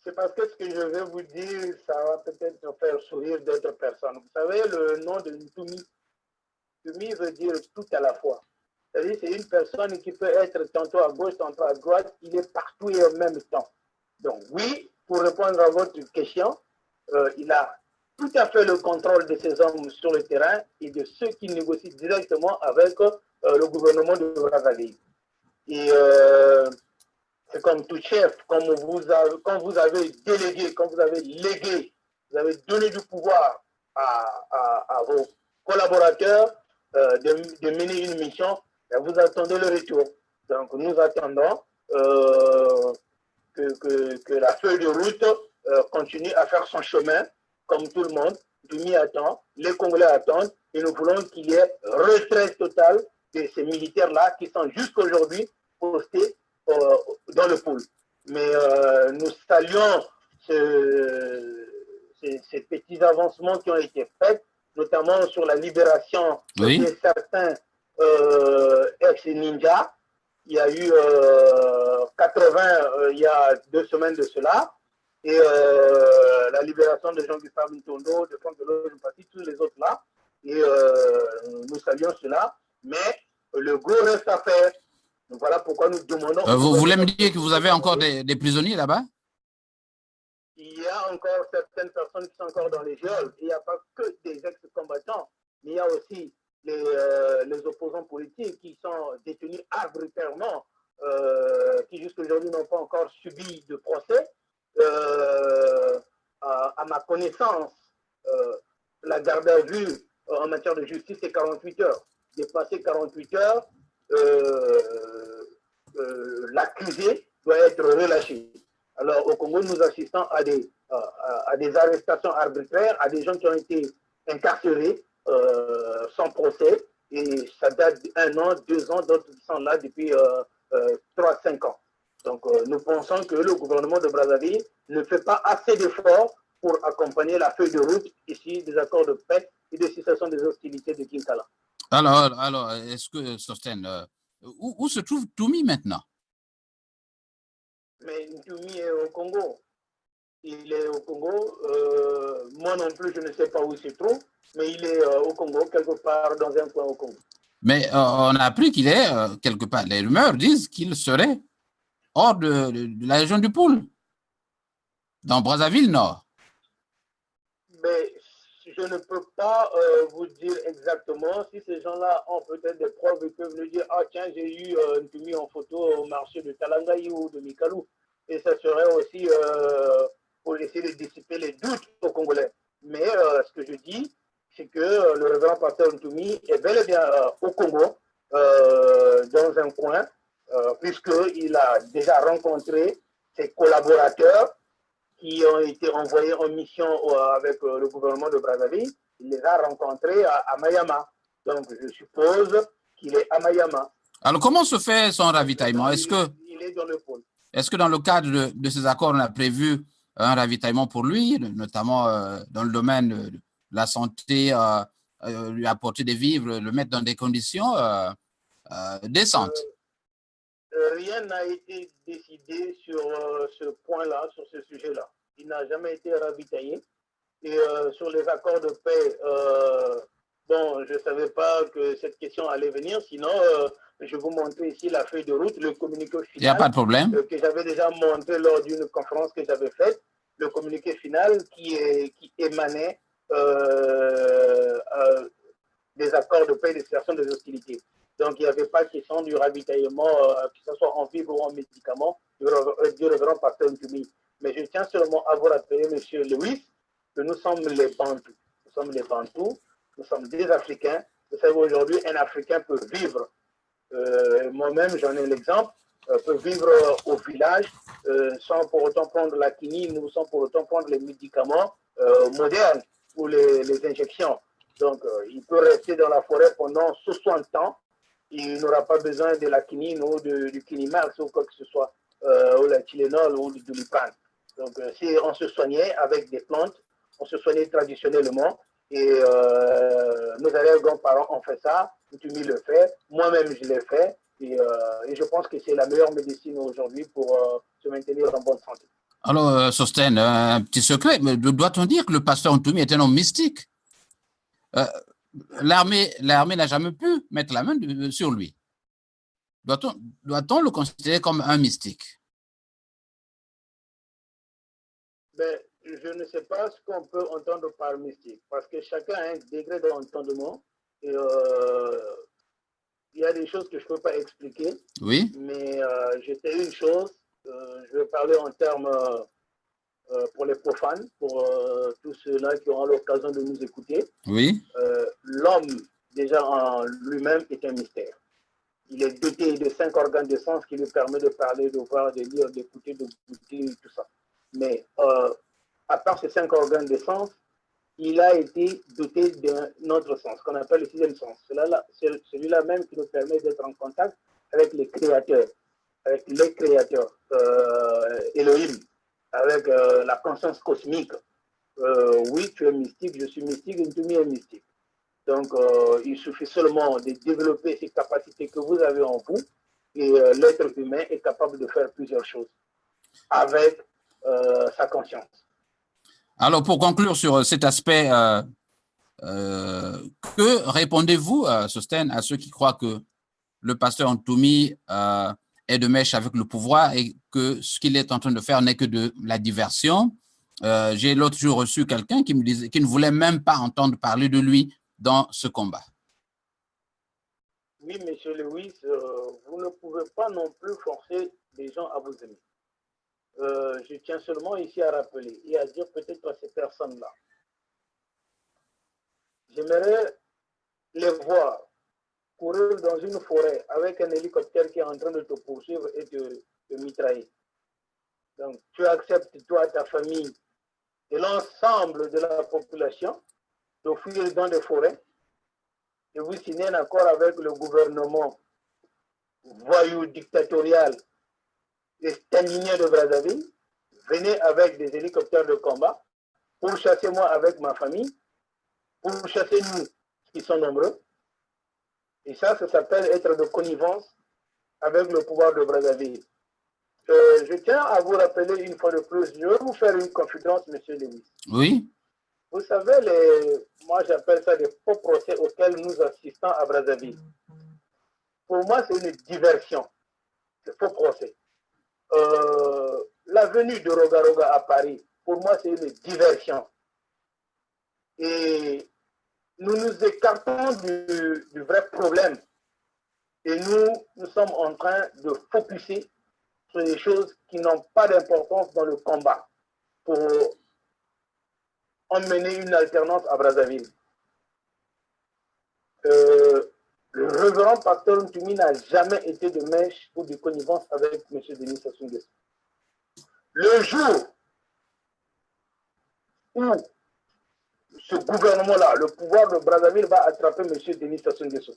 C'est parce que ce que je vais vous dire, ça va peut-être faire sourire d'autres personnes. Vous savez, le nom de Ntumi, Ntumi veut dire tout à la fois. C'est-à-dire c'est une personne qui peut être tantôt à gauche, tantôt à droite, il est partout et en même temps. Donc oui, pour répondre à votre question, il a tout à fait le contrôle de ses hommes sur le terrain et de ceux qui négocient directement avec le gouvernement de Brazzaville. Et c'est comme tout chef, quand vous avez délégué, quand vous avez légué, vous avez donné du pouvoir à vos collaborateurs de mener une mission, et vous attendez le retour. Donc nous attendons que la feuille de route continue à faire son chemin, comme tout le monde. Dumi attend, les Congolais attendent, et nous voulons qu'il y ait retraite totale de ces militaires-là qui sont jusqu'aujourd'hui postés dans le pôle. Mais nous saluons ces petits avancements qui ont été faits, notamment sur la libération de certains ex-ninjas. Il y a eu 80 il y a 2 semaines de cela. Et la libération de Jean-Gustave Ntondo, de Franck Delors, tous les autres là. Et nous saluons cela. Mais le gros reste à faire. Donc voilà pourquoi nous demandons. Vous voulez me dire que vous avez encore des prisonniers là-bas? Il y a encore certaines personnes qui sont encore dans les geôles. Il n'y a pas que des ex-combattants, mais il y a aussi les opposants politiques qui sont détenus arbitrairement, qui jusqu'aujourd'hui n'ont pas encore subi de procès. À ma connaissance, la garde à vue en matière de justice, c'est 48 heures. Dépasser 48 heures, l'accusé doit être relâché. Alors au Congo, nous assistons à des arrestations arbitraires, à des gens qui ont été incarcérés sans procès, et ça date d'1 an, 2 ans, d'autres qui sont là depuis 3-5 ans. Donc nous pensons que le gouvernement de Brazzaville ne fait pas assez d'efforts pour accompagner la feuille de route ici des accords de paix et de cessation des hostilités de Kinkala. Alors est-ce que, Sostène, où se trouve Ntumi maintenant? Mais Ntumi est au Congo. Il est au Congo. Moi non plus, je ne sais pas où il se trouve, mais il est au Congo, quelque part dans un coin au Congo. Mais on a appris qu'il est quelque part. Les rumeurs disent qu'il serait hors de la région du Pôle, dans Brazzaville Nord. Mais je ne peux pas vous dire exactement. Si ces gens-là ont peut-être des preuves, ils peuvent nous dire, ah tiens, j'ai eu Ntumi en photo au marché de Talangaï ou de Mikalou. Et ça serait aussi pour essayer de dissiper les doutes aux Congolais. Mais ce que je dis, c'est que le révérend pasteur Ntumi est bel et bien au Congo, dans un coin, puisqu'il a déjà rencontré ses collaborateurs qui ont été envoyés en mission avec le gouvernement de Brazzaville. Il les a rencontrés à Mayama. Donc, je suppose qu'il est à Mayama. Alors, comment se fait son ravitaillement? Il est dans le pôle. Est-ce que dans le cadre de ces accords, on a prévu un ravitaillement pour lui, notamment dans le domaine de la santé, lui apporter des vivres, le mettre dans des conditions décentes? Rien n'a été décidé sur ce point-là, sur ce sujet-là. Il n'a jamais été ravitaillé. Et sur les accords de paix Bon, je ne savais pas que cette question allait venir, sinon je vais vous montrer ici la feuille de route, le communiqué Il n'y a pas final de problème. que j'avais déjà montré lors d'une conférence que j'avais faite, le communiqué final qui émanait des accords de paix et de cessation des hostilités. Donc, il n'y avait pas question du ravitaillement, que ce soit en vivres ou en médicaments, du révérend pasteur Ntumi. Mais je tiens seulement à vous rappeler, M. Lewis, que nous sommes les Bantous. Nous sommes les Bantous, nous sommes des Africains. Vous savez, aujourd'hui, un Africain peut vivre, moi-même, j'en ai l'exemple, peut vivre au village sans pour autant prendre la quinine ou sans pour autant prendre les médicaments modernes ou les injections. Donc, il peut rester dans la forêt pendant 60 ans. Il n'aura pas besoin de la quinine ou du Kinimax ou quoi que ce soit, ou la Tylenol ou du Doliprane. Donc, si on se soignait avec des plantes, on se soignait traditionnellement, et nos arrière-grands-parents ont fait ça, Ntumi le fait, moi-même je l'ai fait, et je pense que c'est la meilleure médecine aujourd'hui pour se maintenir en bonne santé. Alors, Sosten, un petit secret, mais doit-on dire que le pasteur Ntumi est un homme mystique? L'armée n'a jamais pu mettre la main sur lui. Doit-on le considérer comme un mystique? Ben, je ne sais pas ce qu'on peut entendre par mystique, parce que chacun a un degré d'entendement, et il y a des choses que je ne peux pas expliquer. Oui. Mais je sais une chose, je vais parler en termes pour les profanes, pour tous ceux-là qui auront l'occasion de nous écouter. Oui. L'homme, déjà en lui-même, est un mystère. Il est doté de 5 organes de sens qui lui permettent de parler, de voir, de lire, d'écouter, de goûter, tout ça. Mais à part ces 5 organes de sens, il a été doté d'un autre sens, qu'on appelle le sixième sens. C'est celui-là même qui nous permet d'être en contact avec les créateurs, Elohim, avec la conscience cosmique. Oui, tu es mystique, je suis mystique, Ntumi est mystique. Donc, il suffit seulement de développer ces capacités que vous avez en vous, et l'être humain est capable de faire plusieurs choses avec sa conscience. Alors, pour conclure sur cet aspect, que répondez-vous, Sosten, à ceux qui croient que le pasteur Ntumi est de mèche avec le pouvoir et que ce qu'il est en train de faire n'est que de la diversion? J'ai l'autre jour reçu quelqu'un qui me disait qu'il ne voulait même pas entendre parler de lui dans ce combat. Oui, monsieur Lewis, vous ne pouvez pas non plus forcer les gens à vous aimer. Je tiens seulement ici à rappeler et à dire peut-être à ces personnes-là. J'aimerais les voir courir dans une forêt avec un hélicoptère qui est en train de te poursuivre et de mitrailler. Donc, tu acceptes, toi, ta famille et l'ensemble de la population de fuir dans des forêts et vous signez un accord avec le gouvernement voyou dictatorial et stalinien de Brazzaville. Venez avec des hélicoptères de combat pour chasser moi avec ma famille, pour chasser nous qui sont nombreux. Et ça s'appelle être de connivence avec le pouvoir de Brazzaville. Je tiens à vous rappeler une fois de plus, je vais vous faire une confidence, monsieur Lewis. Oui. Vous savez, moi j'appelle ça des faux procès auxquels nous assistons à Brazzaville. Pour moi, c'est une diversion, ce faux procès. La venue de Roga à Paris, pour moi, c'est une diversion. Et nous nous écartons du vrai problème. Et nous sommes en train de focuser sur des choses qui n'ont pas d'importance dans le combat pour emmener une alternance à Brazzaville. Le révérend pasteur Ntumi n'a jamais été de mèche ou de connivence avec M. Denis Sassou Nguesso. Le jour où ce gouvernement-là, le pouvoir de Brazzaville, va attraper M. Denis Sassou Nguesso,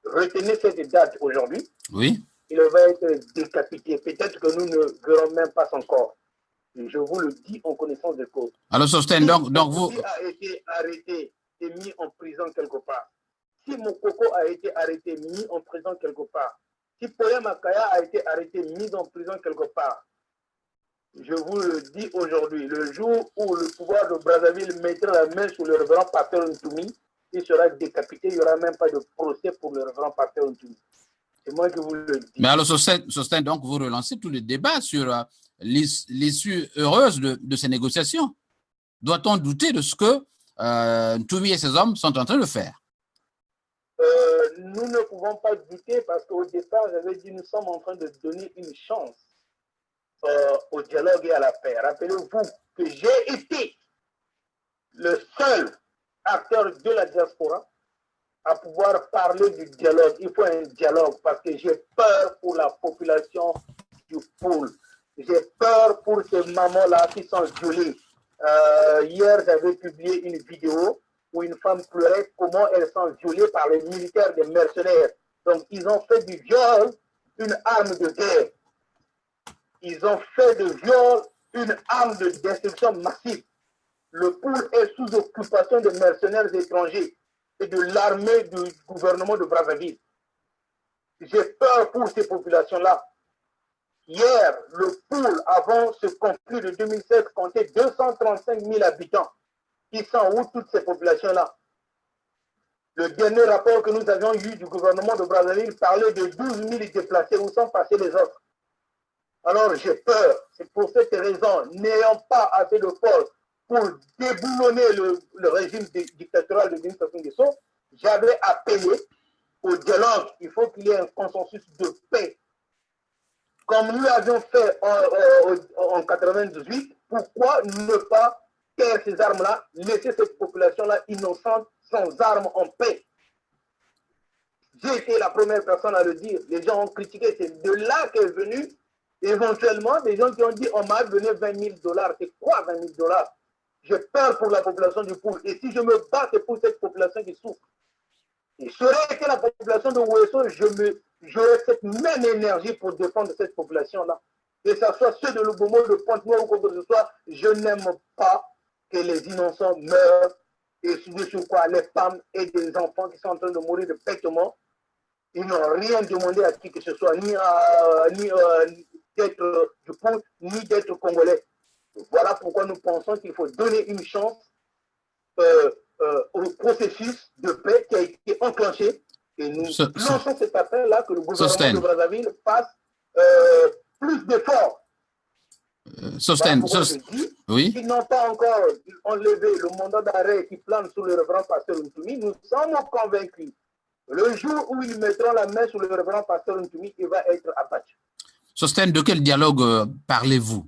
retenez cette date aujourd'hui. Oui. Il va être décapité. Peut-être que nous ne verrons même pas son corps. Et je vous le dis en connaissance de cause. Alors, Sosten, donc vous... a été arrêté et mis en prison quelque part. Si Mokoko a été arrêté, mis en prison quelque part. Si Poya Makaya a été arrêté, mis en prison quelque part. Je vous le dis aujourd'hui, le jour où le pouvoir de Brazzaville mettra la main sur le révérend pasteur Ntumi, il sera décapité, il n'y aura même pas de procès pour le révérend pasteur Ntoumi. C'est moi qui vous le dis. Mais alors, Sosthène, donc, vous relancez tout le débat sur l'issue heureuse de ces négociations. Doit-on douter de ce que Ntoumi et ses hommes sont en train de faire? Nous ne pouvons pas douter parce qu'au départ, j'avais dit nous sommes en train de donner une chance au dialogue et à la paix. Rappelez-vous que j'ai été le seul acteur de la diaspora à pouvoir parler du dialogue. Il faut un dialogue parce que j'ai peur pour la population du pôle. J'ai peur pour ces mamans-là qui sont violées. Hier, j'avais publié une vidéo où une femme pleurait comment elles sont violées par les militaires des mercenaires. Donc, ils ont fait du viol une arme de guerre. Ils ont fait de viol une arme de destruction massive. Le pôle est sous occupation de mercenaires étrangers et de l'armée du gouvernement de Brazzaville. J'ai peur pour ces populations-là. Hier, le pôle, avant ce conflit de 2016, comptait 235 000 habitants. Ils sont où toutes ces populations-là? Le dernier rapport que nous avions eu du gouvernement de Brazzaville parlait de 12 000 déplacés. Où sont passés les autres? Alors j'ai peur. C'est pour cette raison, n'ayant pas assez de force pour déboulonner le régime dictatorial de Denis Sassou Nguesso, j'avais appelé au dialogue. Il faut qu'il y ait un consensus de paix. Comme nous l'avions fait en 98, pourquoi ne pas taire ces armes-là, laisser cette population-là innocente, sans armes, en paix? J'ai été la première personne à le dire. Les gens ont critiqué. C'est de là qu'est venu éventuellement des gens qui ont dit on m'a donné 20 000 $. C'est quoi 20 000 $? J'ai peur pour la population du pôle. Et si je me bats, c'est pour cette population qui souffre. Et serait été la population de Ouesso, j'aurais cette même énergie pour défendre cette population-là. Que ce soit ceux de Lubomo, de Pointe-Noire ou quoi que ce soit, je n'aime pas que les innocents meurent. Et sur quoi les femmes et des enfants qui sont en train de mourir de bêtement, ils n'ont rien demandé à qui que ce soit, ni d'être du pôle, ni d'être congolais. Voilà pourquoi nous pensons qu'il faut donner une chance au processus de paix qui a été enclenché. Et nous lançons cet appel-là que le gouvernement de Brazzaville fasse plus d'efforts. Sosthène, oui. Ils n'ont pas encore enlevé le mandat d'arrêt qui plane sur le révérend pasteur Ntoumi. Nous sommes convaincus. Le jour où ils mettront la main sur le révérend pasteur Ntoumi, il va être abattu. Sosthène, de quel dialogue parlez-vous?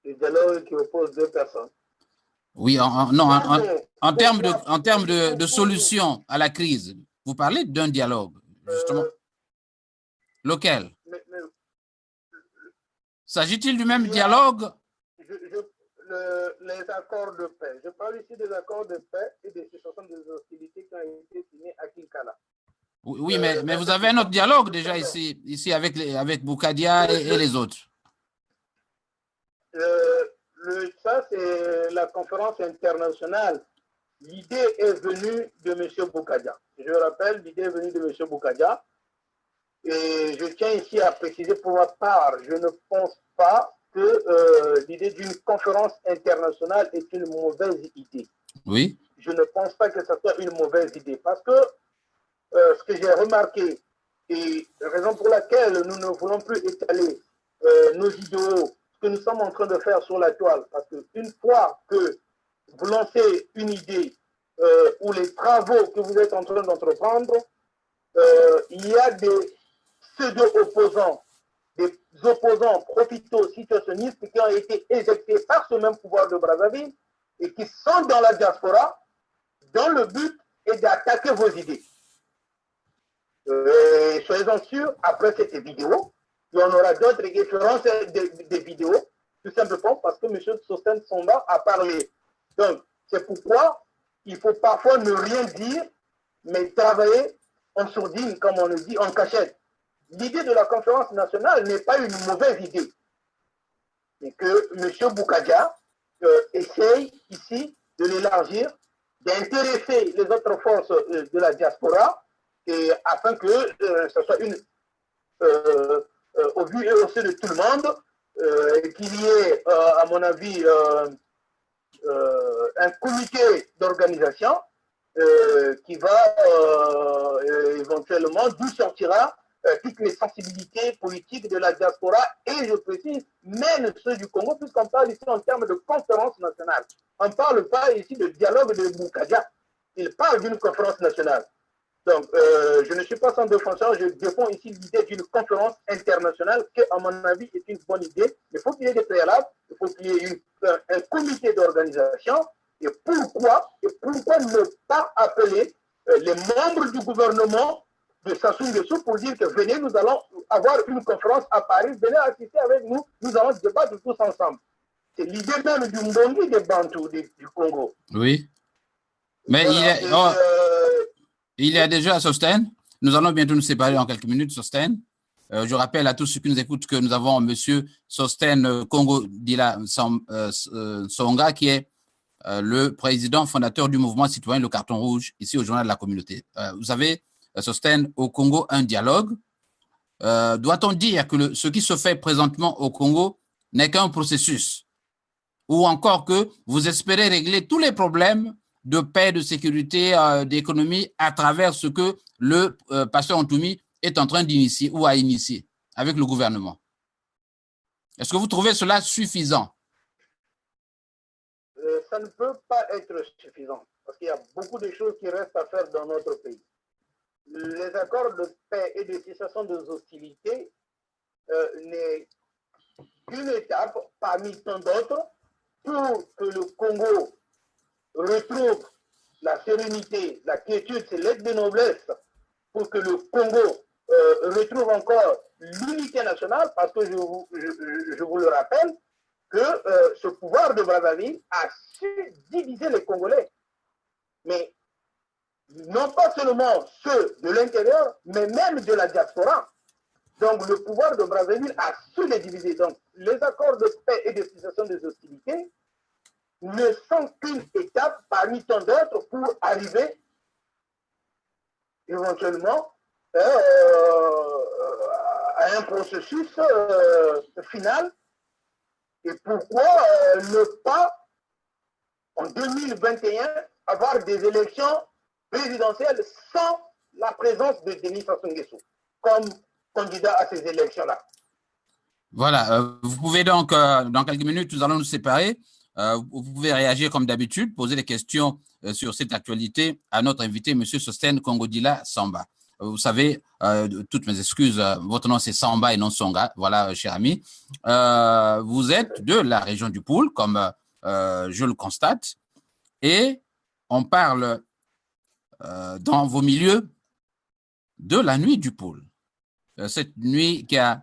Le dialogue qui oppose deux personnes. Oui, en termes de solution à la crise, vous parlez d'un dialogue, justement. Lequel? S'agit-il du même dialogue? Les accords de paix. Je parle ici des accords de paix et des cessations des hostilités qui ont été signés à Kinkala. Oui, mais vous avez un autre dialogue déjà ici avec Boukadia et les autres. Ça, c'est la conférence internationale. L'idée est venue de M. Boukadia. Je rappelle, l'idée est venue de M. Boukadia. Et je tiens ici à préciser pour ma part, je ne pense pas que l'idée d'une conférence internationale est une mauvaise idée. Oui. Je ne pense pas que ça soit une mauvaise idée parce que ce que j'ai remarqué et la raison pour laquelle nous ne voulons plus étaler nos idéaux, ce que nous sommes en train de faire sur la toile, parce qu'une fois que vous lancez une idée ou les travaux que vous êtes en train d'entreprendre, il y a des pseudo-opposants, des opposants profito-situationnistes qui ont été éjectés par ce même pouvoir de Brazzaville et qui sont dans la diaspora dont le but est d'attaquer vos idées. Soyez-en sûrs, après cette vidéo, il y en aura d'autres qui feront des vidéos, tout simplement parce que M. Sosthène Somba a parlé. Donc, c'est pourquoi il faut parfois ne rien dire, mais travailler en sourdine, comme on le dit, en cachette. L'idée de la conférence nationale n'est pas une mauvaise idée. Et que M. Boukadia essaye ici de l'élargir, d'intéresser les autres forces de la diaspora, et afin que ce soit au vu et au su de tout le monde, qu'il y ait, à mon avis, un comité d'organisation qui va éventuellement, d'où sortira toutes les sensibilités politiques de la diaspora et, je précise, même ceux du Congo, puisqu'on parle ici en termes de conférence nationale. On ne parle pas ici de dialogue de Boukadja, il parle d'une conférence nationale. Donc, je ne suis pas sans défenseur, je défends ici l'idée d'une conférence internationale qui, à mon avis, est une bonne idée. Il faut qu'il y ait des préalables, il faut qu'il y ait un comité d'organisation. Et pourquoi ne pas appeler les membres du gouvernement de Sassou Nguesso pour dire que venez, nous allons avoir une conférence à Paris, venez assister avec nous, nous allons débattre tous ensemble. C'est l'idée même du Mbongi des Bantous du Congo. Oui. Mais voilà, il y a déjà Sosten. Nous allons bientôt nous séparer en quelques minutes, Sosten. Je rappelle à tous ceux qui nous écoutent que nous avons M. Sosten Congo Dila Songa, qui est le président fondateur du mouvement citoyen Le Carton Rouge, ici au Journal de la Communauté. Vous savez, Sosten, au Congo, un dialogue. Doit-on dire que ce qui se fait présentement au Congo n'est qu'un processus, ou encore que vous espérez régler tous les problèmes de paix, de sécurité, d'économie à travers ce que le pasteur Ntoumi est en train d'initier ou a initié avec le gouvernement? Est-ce que vous trouvez cela suffisant? Ça ne peut pas être suffisant parce qu'il y a beaucoup de choses qui restent à faire dans notre pays. Les accords de paix et de cessation des hostilités n'est qu'une étape parmi tant d'autres pour que le Congo retrouve la sérénité, la quiétude, c'est l'aide de noblesse, pour que le Congo retrouve encore l'unité nationale, parce que je vous le rappelle, que ce pouvoir de Brazzaville a su diviser les Congolais. Mais non pas seulement ceux de l'intérieur, mais même de la diaspora. Donc le pouvoir de Brazzaville a su les diviser. Donc les accords de paix et de cessation des hostilités ne sont qu'une étape parmi tant d'autres pour arriver éventuellement à un processus final. Et pourquoi ne pas, en 2021, avoir des élections présidentielles sans la présence de Denis Sassou Nguesso comme candidat à ces élections-là? Voilà, vous pouvez donc, dans quelques minutes, nous allons nous séparer. Vous pouvez réagir comme d'habitude, poser des questions sur cette actualité à notre invité, M. Sosten Kongodila Samba. Vous savez, toutes mes excuses, votre nom c'est Samba et non Songa, voilà, cher ami. Vous êtes de la région du Poul, comme je le constate, et on parle dans vos milieux de la nuit du Poul. Cette nuit qui a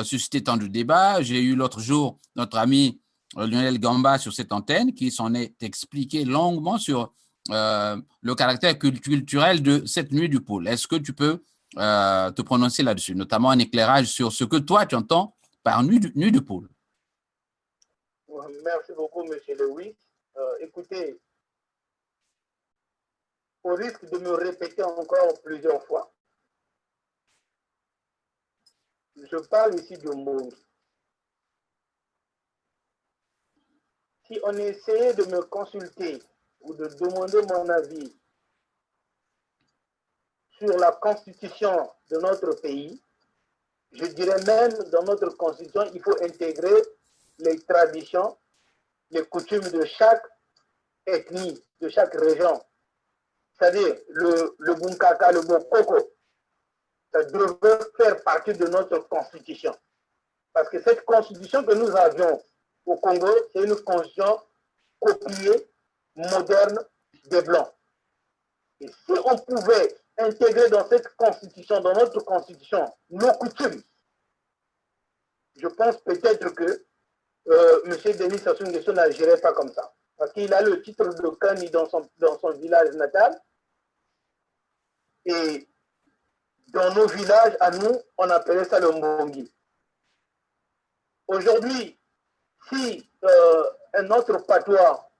suscité tant de débats. J'ai eu l'autre jour notre ami Lionel Gamba sur cette antenne qui s'en est expliqué longuement sur le caractère culturel de cette nuit du Poul. Est-ce que tu peux te prononcer là-dessus, notamment un éclairage sur ce que toi tu entends par nuit du Poul? Merci beaucoup, M. Lewis. Écoutez, au risque de me répéter encore plusieurs fois, je parle ici du monde. Si on essayait de me consulter ou de demander mon avis sur la constitution de notre pays, je dirais même dans notre constitution, il faut intégrer les traditions, les coutumes de chaque ethnie, de chaque région. C'est-à-dire le Bunkaka, le Bokoko, ça devrait faire partie de notre constitution. Parce que cette constitution que nous avions au Congo, c'est une constitution copiée, moderne, des Blancs. Et si on pouvait intégrer dans cette constitution, dans notre constitution, nos coutumes, je pense peut-être que M. Denis Sassou Nguesso n'agirait pas comme ça. Parce qu'il a le titre de Kani dans son village natal. Et dans nos villages, à nous, on appelait ça le Mbongi. Aujourd'hui, si un autre patois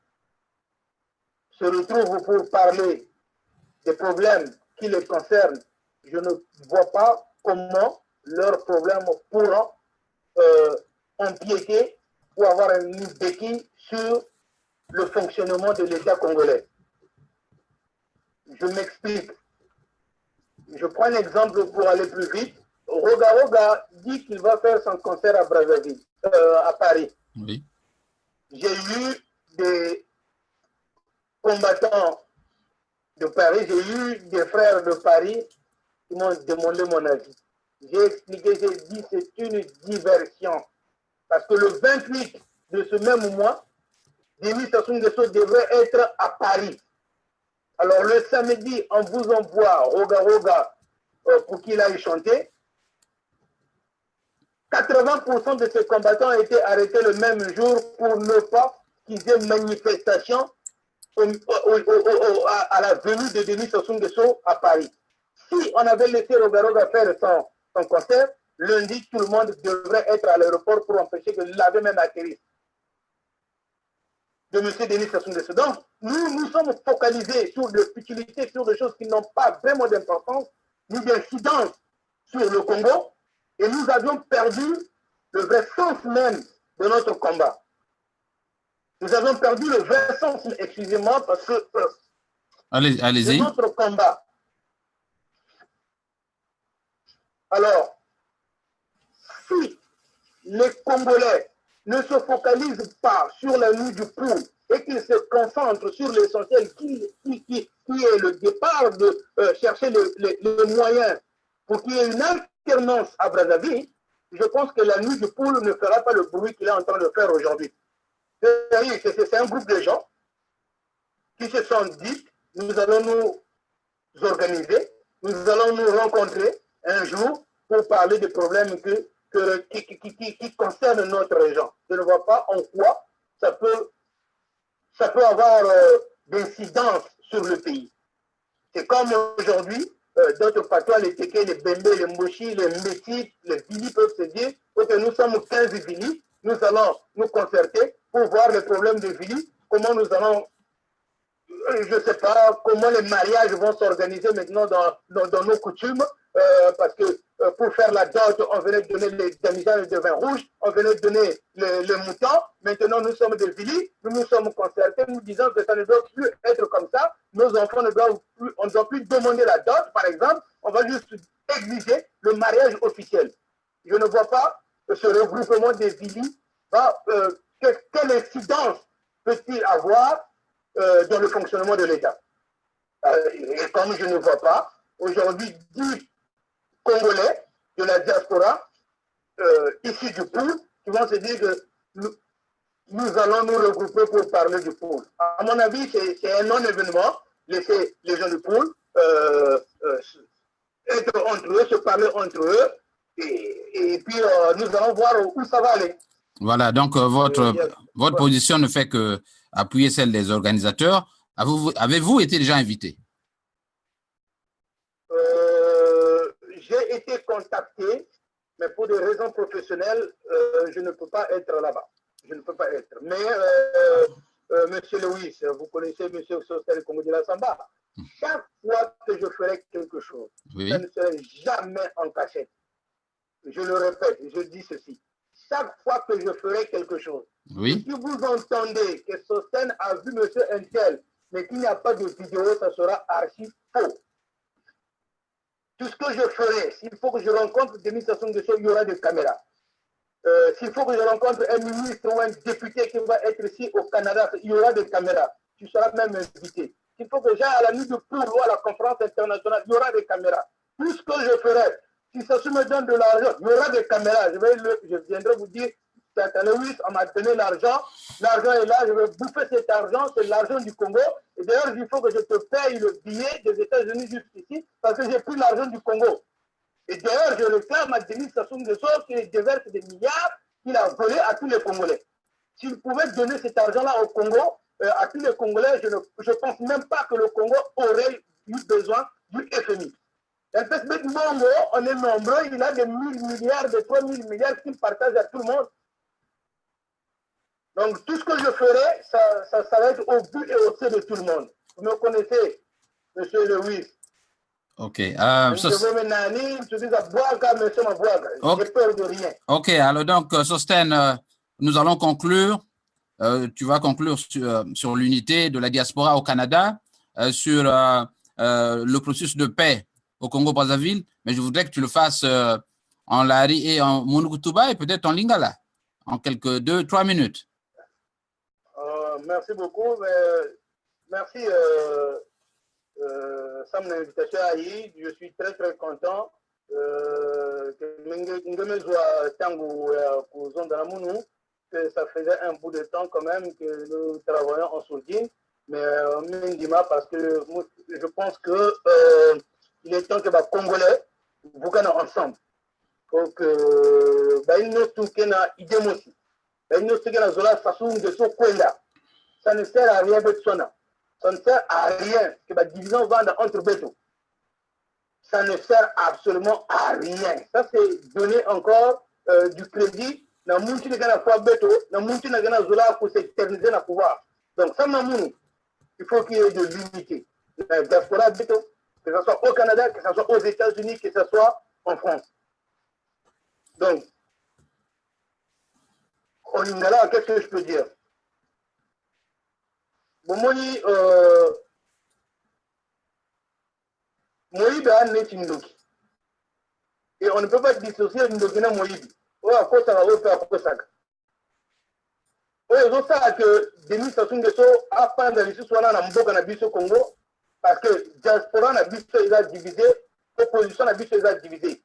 se retrouve pour parler des problèmes qui les concernent, je ne vois pas comment leurs problèmes pourront empiéter ou avoir une béquille sur le fonctionnement de l'État congolais. Je m'explique. Je prends un exemple pour aller plus vite. Roga Roga dit qu'il va faire son concert à Brazzaville, à Paris. Oui. J'ai eu des combattants de Paris, j'ai eu des frères de Paris qui m'ont demandé mon avis. J'ai expliqué, j'ai dit c'est une diversion. Parce que le 28 de ce même mois, Denis Sassou Nguesso devrait être à Paris. Alors le samedi, on vous envoie Roga Roga pour qu'il aille chanter. 80% de ces combattants ont été arrêtés le même jour pour ne pas qu'ils aient manifestation à la venue de Denis Sassou Nguesso à Paris. Si on avait laissé Roga Roga faire son concert, lundi, tout le monde devrait être à l'aéroport pour empêcher que l'avait même atterri de M. Denis Sassou Nguesso. Donc, nous sommes focalisés sur des futilités, sur des choses qui n'ont pas vraiment d'importance, ni d'incidence sur le Congo, et nous avions perdu le vrai sens même de notre combat. Nous avons perdu le vrai sens, excusez-moi, parce que Allez-y. de notre combat. Alors, si les Congolais ne se focalisent pas sur la nuit du poule et qu'ils se concentrent sur l'essentiel qui est le départ de chercher les moyens pour qu'il y ait une alternance à Brazzaville, je pense que la nuit du poule ne fera pas le bruit qu'il est en train de faire aujourd'hui. C'est un groupe de gens qui se sont dit, nous allons nous organiser, nous allons nous rencontrer un jour pour parler des problèmes qui concernent notre région. Je ne vois pas en quoi ça peut avoir d'incidence sur le pays. C'est comme aujourd'hui, d'autres patois, les Téké, les Bembé, les Mochi, les Métis, les Vili peuvent se dire que nous sommes 15 Vili, nous allons nous concerter pour voir les problèmes de Vili, comment nous allons, je ne sais pas, comment les mariages vont s'organiser maintenant dans nos coutumes, parce que pour faire la dot, on venait donner les damisages de vin rouge, on venait donner les moutons. Maintenant, nous sommes des Vili, nous nous sommes concertés, nous disons que ça ne doit plus être comme ça. Nos enfants on ne doit plus demander la dot, par exemple. On va juste exiger le mariage officiel. Je ne vois pas ce regroupement des Vili, quelle incidence peut-il avoir dans le fonctionnement de l'État. Et comme je ne vois pas, aujourd'hui, 10 Congolais de la diaspora issus du pool qui vont se dire que nous allons nous regrouper pour parler du pool. À mon avis, c'est un non-événement. Laisser les gens du pool être entre eux, se parler entre eux, et puis nous allons voir où ça va aller. Voilà, donc votre position ne fait que appuyer celle des organisateurs. Avez-vous été déjà invité? J'ai été contacté, mais pour des raisons professionnelles, je ne peux pas être là-bas. Je ne peux pas être. Mais Monsieur Lewis, vous connaissez Monsieur Sostel Kongo de la Samba. Chaque fois que je ferai quelque chose, oui, ça ne serait jamais en cachette. Je le répète, je dis ceci. Chaque fois que je ferai quelque chose, oui, si vous entendez que Sosten a vu Monsieur Intel, mais qu'il n'y a pas de vidéo, ça sera archi faux. Tout ce que je ferai, s'il faut que je rencontre Denis Sassou Nguesso, il y aura des caméras. S'il faut que je rencontre un ministre ou un député qui va être ici au Canada, il y aura des caméras. Tu seras même invité. S'il faut que j'aille à la nuit de poule ou à la conférence internationale, il y aura des caméras. Tout ce que je ferai, si Sassou me donne de l'argent, il y aura des caméras. Je viendrai vous dire, Lewis, on m'a donné l'argent est là, je vais bouffer cet argent, c'est l'argent du Congo. Et d'ailleurs, il faut que je te paye le billet des États-Unis juste ici, parce que j'ai pris l'argent du Congo. Et d'ailleurs, je réclame à Denis Sassou Nguesso qu'il déverse des milliards qu'il a volés à tous les Congolais. S'il pouvait donner cet argent-là au Congo, à tous les Congolais, je ne pense même pas que le Congo aurait eu besoin du FMI. On est nombreux, il a des 1000 milliards, des 3000 milliards qu'il partage à tout le monde. Donc, tout ce que je ferai, ça va être au but et au sein de tout le monde. Vous me connaissez, M. Lewis. Ok. J'ai peur de rien. Ok, alors donc, Sosten, nous allons conclure. tu vas conclure sur l'unité de la diaspora au Canada, sur le processus de paix au Congo-Brazzaville, mais je voudrais que tu le fasses en Lari et en Monukutuba et peut-être en Lingala, en quelques 2-3 minutes. Merci beaucoup. Merci, Sam, l'invitation à y. Je suis très, très content que ça faisait un bout de temps quand même que nous travaillons en sourdine, mais parce que je pense que il est temps que les Congolais vous gagnent ensemble. Donc, ça ne sert à rien de ça. Ça ne sert à rien que la division vende entre Beto. Ça ne sert absolument à rien. Ça, c'est donner encore du crédit na muntu na gana kwa Beto, na muntu na gana Zola pour s'éterniser dans le pouvoir. Donc, ça, il faut qu'il y ait de l'unité. La diaspora Beto, que ce soit au Canada, que ce soit aux États-Unis, que ce soit en France. Donc, en Lingala, qu'est-ce que je peux dire? Bon, moi, Moïbe a né Tindoki. Et on ne peut pas dissocier Tindoki na Moïbe. Ouais, à quoi ça va faire après ça? Ouais, c'est ça que Denis Sassou Nguesso a pas d'habitude soit là dans Mboka na biso Congo parce que diaspora na biso ils a divisé, opposition na biso ils a divisé.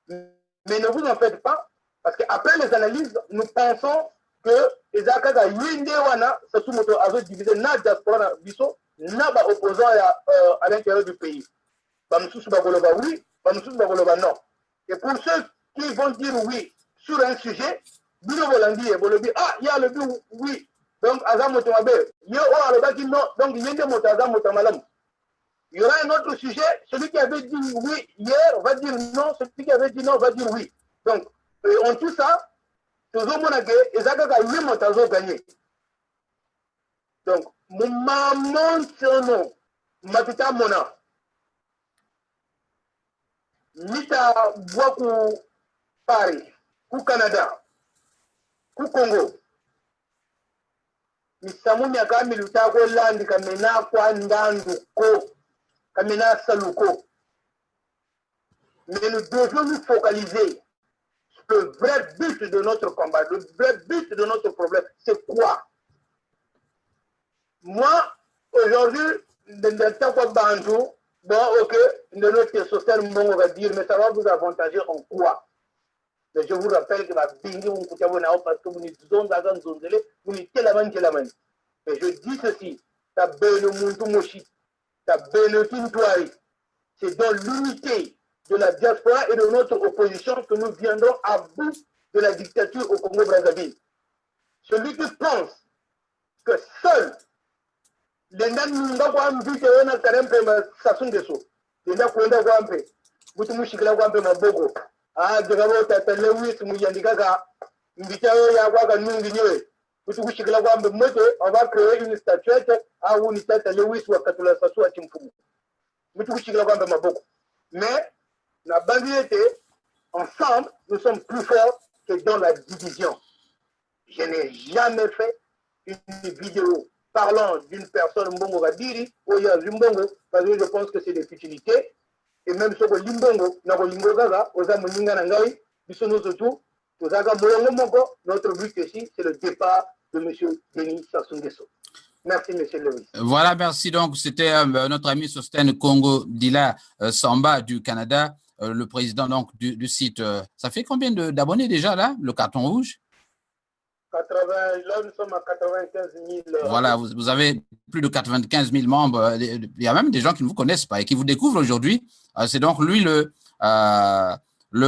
Mais ne vous en faites pas parce qu'après les analyses, nous pensons que les Akaka Yinde Wana Sassou Moto a divisé na diaspora na biso na ba opposant à l'intérieur du pays. Bamsous Bagoloba oui, Bamsous Bagoloba non. Et pour ceux qui vont dire oui sur un sujet, Bino Bolandi et Bolobi, ah, il y a le but, oui. Donc, Azam Motomabe, il y a le bâti non, donc il y a des mots Azam Motomalam. Il y aura un autre sujet, celui qui avait dit oui hier va dire non, celui qui avait dit non va dire oui. Donc, en tout ça, toujours mon agé, et Zagaga, il y a Motazo gagné. Donc, mon maman, c'est nom, Matita Mona. Nita Boakou Paris, ou Canada, ou Congo. Misamunya kami lutago landi kamena kwa ndandu ko, kamena saluko. Mais nous devons nous focaliser sur le vrai but de notre combat, le vrai but de notre problème. C'est quoi? Moi, aujourd'hui, dans le temps qu'on bantou, bon, ok, de notre social, on va dire, mais ça va vous avantager en quoi? Mais je vous rappelle que la bingi, on coûte à parce que vous n'êtes zone d'agent zonzele, vous n'êtes que la main. Mais je dis ceci, ta belle muntu moshi, ta belle tintoari, c'est dans l'unité de la diaspora et de notre opposition que nous viendrons à bout de la dictature au Congo-Brazzaville. Celui qui pense que seul Lenda Nunga Wambi, Théona Karempe, Sassou Nguesso, Lenda Kwenda Wampe, Butumushikla Wampe Mabogo, ah, Gabo Tata Lewis, Muyandikaga, Mbitao Yawaga Nungiwe, Butumushikla Wampe Mote, on va créer une statuette à Unitata Lewis ou à Katula Sassou à Timfou. Butumushikla Wampe Mabogo. Mais, la bandiette, ensemble, nous sommes plus forts que dans la division. Je n'ai jamais fait une vidéo parlant d'une personne Mbongo Gadiri ou Limbongo, parce que je pense que c'est des futilités. Et même sur le Limbongo, Gaza, aux Amoninga Nangaï, notre but ici, c'est le départ de M. Denis Sassou Nguesso. Merci, M. Lewis. Voilà, merci. Donc, c'était notre ami Sosten Congo Dila Samba du Canada, le président donc, du site. Ça fait combien d'abonnés déjà, là, le carton rouge? 80, là, nous sommes à 95 000. Voilà, vous avez plus de 95 000 membres. Il y a même des gens qui ne vous connaissent pas et qui vous découvrent aujourd'hui. C'est donc lui le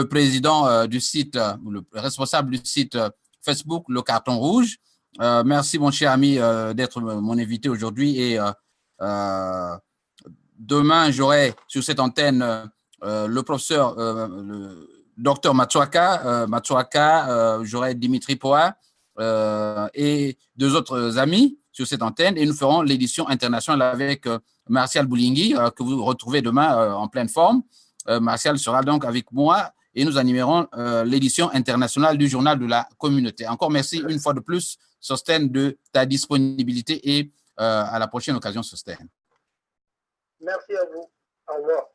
président du site, le responsable du site Facebook, le carton rouge. Merci, mon cher ami, d'être mon invité aujourd'hui. Et demain, j'aurai sur cette antenne le professeur, le docteur Matsuaka, j'aurai Dimitri Poa. Et deux autres amis sur cette antenne et nous ferons l'édition internationale avec Martial Boulingui que vous retrouvez demain en pleine forme. Martial sera donc avec moi et nous animerons l'édition internationale du journal de la communauté. Encore merci une fois de plus Sostène, de ta disponibilité et à la prochaine occasion, Sostène. Merci à vous. Au revoir.